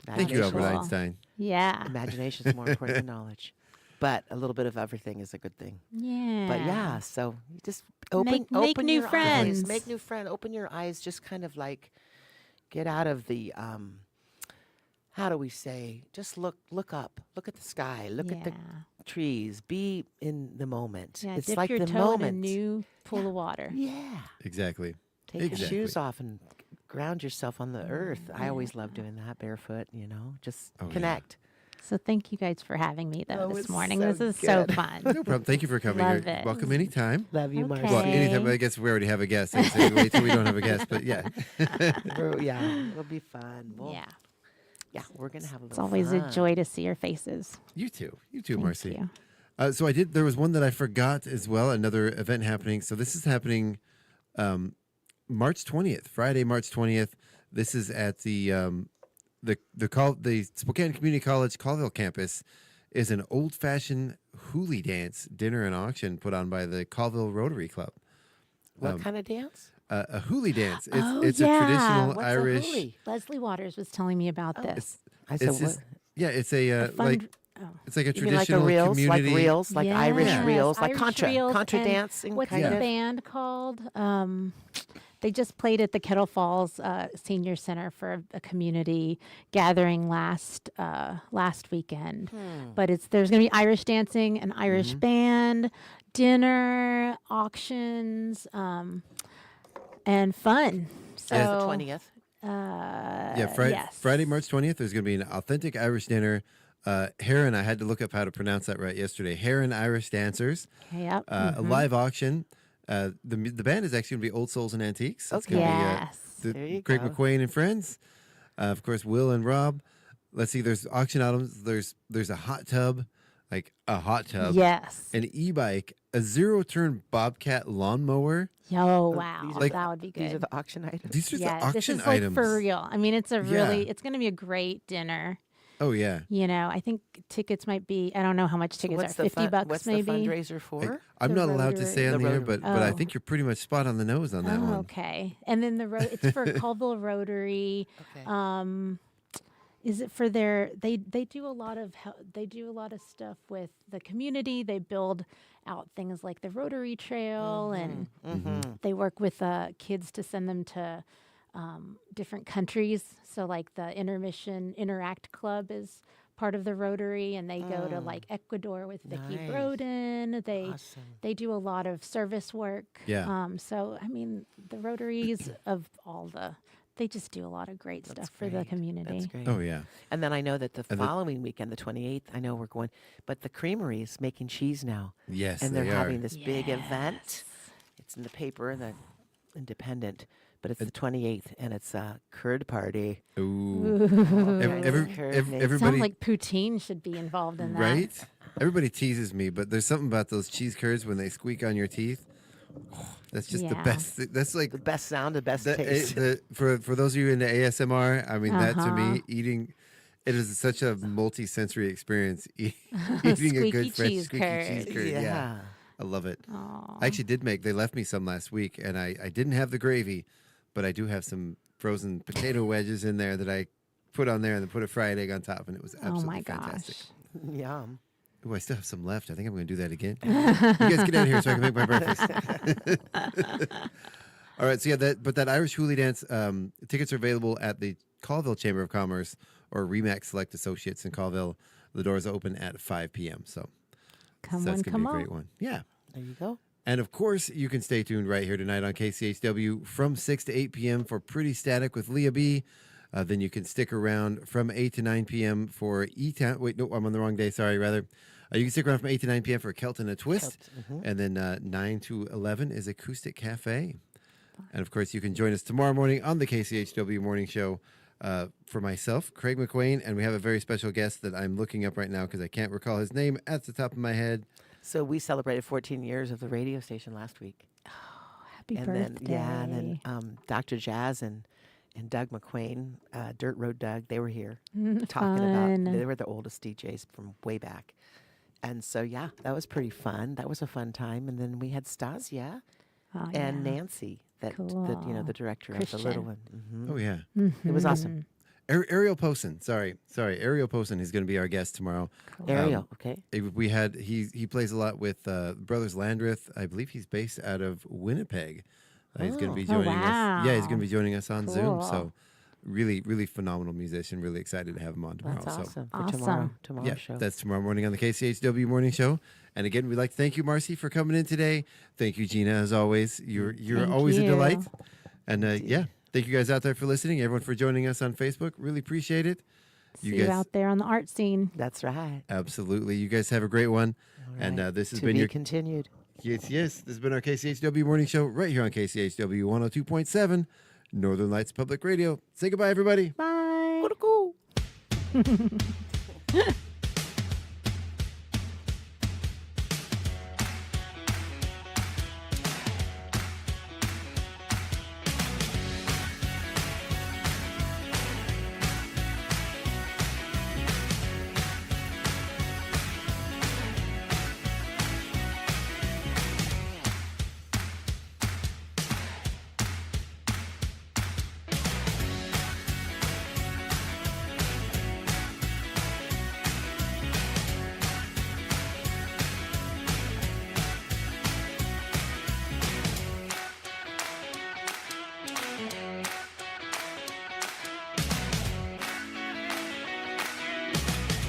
imagination- Albert Cool. Einstein. Yeah. Imagination is more important than knowledge. But a little bit of everything is a good thing. Yeah. But yeah, so you just open Make open new your friends. eyes. Make new friends. Open your eyes. Just kind of like get out of the how do we say? Just look up. Look at the sky. Look at the trees. Be in the moment. Yeah, It's dip like your the toe moment. in a new pool of water. Yeah. Exactly. Take your Exactly. shoes off and ground yourself on the earth. I always love doing that barefoot, just Oh, yeah. connect. So thank you guys for having me Oh, this it's morning. so This is so good. fun. No problem. Thank you for coming. Love You're it. welcome anytime. Love you, Okay. Marci. Well, anytime. I guess we already have a guest. So wait till we don't have a guest. But yeah. Yeah, it'll be fun. Yeah. Yeah, we're going to have a little It's always fun. a joy to see your faces. You too, Thank Marci. you. So there was one that I forgot as well. Another event happening. So this is happening March 20th, Friday, March 20th. This is at the Spokane Community College Colville campus. Is an old-fashioned hoolie dance dinner and auction put on by the Colville Rotary Club. What kind of dance? A hoolie dance. It's, Oh, it's yeah. a traditional What's a Irish. hoolie? Leslie Waters was telling me about this. I said, It's what? just, yeah, it's a Fund- it's like a You mean like the traditional reels, community. like reels, like Irish Yes, reels, like Irish contra reels, and dancing What's kind the of. band called? They just played at the Kettle Falls Senior Center for a community gathering last weekend. But there's going to be Irish dancing, an Irish band, dinner, auctions, and fun. So Yes. The 20th. Yeah, yes. Friday, March 20th, there's going to be an authentic Irish dinner. Heron, I had to look up how to pronounce that right yesterday. Heron Irish Dancers. Yep. A live auction. The band is actually going to be Old Souls and Antiques. It's Okay. gonna Yes. be There you Greg go. McQuain and friends. Of course, Will and Rob. Let's see. There's auction items. There's a hot tub, like a hot tub, Yes. an e-bike, a zero-turn Bobcat lawnmower. Oh, These wow. are Like- That would be good. These are the auction items. These are Yeah, the this auction is like items. for real. I mean, it's a Yeah. it's going to be a great dinner. Oh yeah. You know, I think tickets might be, I don't know how much So tickets are, what's the $50 what's maybe. the fundraiser for? I'm The not allowed to Rotary- say on The the air, Rotary. but I Oh. think you're pretty much spot on the nose on that Oh, one. okay. And then it's for Colville Rotary. Okay. Is it for their? They do a lot of they do a lot of stuff with the community. They build out things like the Rotary Trail, and they work with kids to send them to different countries. So like the Intermission Interact Club is part of the Rotary, and they go to like Ecuador with Vicky Nice. Broden. Awesome. They do a lot of service work. Yeah. So I mean, the Rotaries of all they just do a lot of great stuff for the great. community. That's great. Oh yeah. And then I know that the And the- following weekend, the 28th, I know we're going, but the creamery is making cheese now. Yes, And they're they having are. this big event. It's in the paper, the Independent, but it's the 28th, and it's a curd party. Ooh. Everybody, Sounds like poutine should be involved in that. right? Everybody teases me, but there's something about those cheese curds when they squeak on your teeth. Oh, that's just the Yeah. best. That's like The best sound, the best the, taste. for those of you into ASMR. I mean, that to Uh-huh. me, eating it is such a multi-sensory experience. Eating a Squeaky good fresh cheese squeaky curd. cheese curd. Yeah, I love it. Aw. I actually did make. They left me some last week, and I didn't have the gravy, but I do have some frozen potato wedges in there that I put on there and then put a fried egg on top, and it was absolutely Oh my fantastic. gosh. Yum. Oh, I still have some left. I think I'm going to do that again. You guys get out of here so I can make my breakfast. All right, so yeah, that Irish Hoolie Dance tickets are available at the Colville Chamber of Commerce or Remax Select Associates in Colville. The doors open at 5 p.m. So Come that's on, going to come be a on. great one. Yeah. There you go. And of course, you can stay tuned right here tonight on KCHW from 6 to 8 p.m. for Pretty Static with Leah B. Then you can stick around from 8 to 9 p.m. for E-Town. Wait, no, I'm on the wrong day. Sorry, rather. You can stick around from 8 to 9 p.m. for Kelton a Twist. And then 9 to 11 is Acoustic Cafe. And of course, you can join us tomorrow morning on the KCHW Morning Show for myself, Craig McQuain. And we have a very special guest that I'm looking up right now because I can't recall his name at the top of my head. So we celebrated 14 years of the radio station last week. Happy and birthday. then and then Dr. Jazz and Doug McQuain, Dirt Road Doug, they were here talking Fun. about. They were the oldest DJs from way back, and so yeah, that was pretty fun. That was a fun time. And then we had Stasia Oh, and yeah. Nancy, the director of the little one. Oh, yeah. It was awesome. Ariel Posen. Sorry. Ariel Posen is going to be our guest tomorrow. Ariel, okay. We had he plays a lot with Brothers Landreth. I believe he's based out of Winnipeg. He's going to be Oh, joining us. Yeah, he's wow. going to be joining us on Zoom. Cool. So really, really phenomenal musician. Really excited to have him on tomorrow. That's So awesome for Awesome. tomorrow's yeah, show. that's tomorrow morning on the KCHW Morning Show. And again, we'd like to thank you, Marci, for coming in today. Thank you, Gina, as always. You're Thank always a you. delight. And yeah, thank you guys out there for listening. Everyone for joining us on Facebook. Really appreciate it. See you out there on the art scene. That's right. Absolutely. You guys have a great one. All And right. this has To been be your continued. yes. This has been our KCHW Morning Show right here on KCHW 102.7 Northern Lights Public Radio. Say goodbye, everybody. Bye. Go.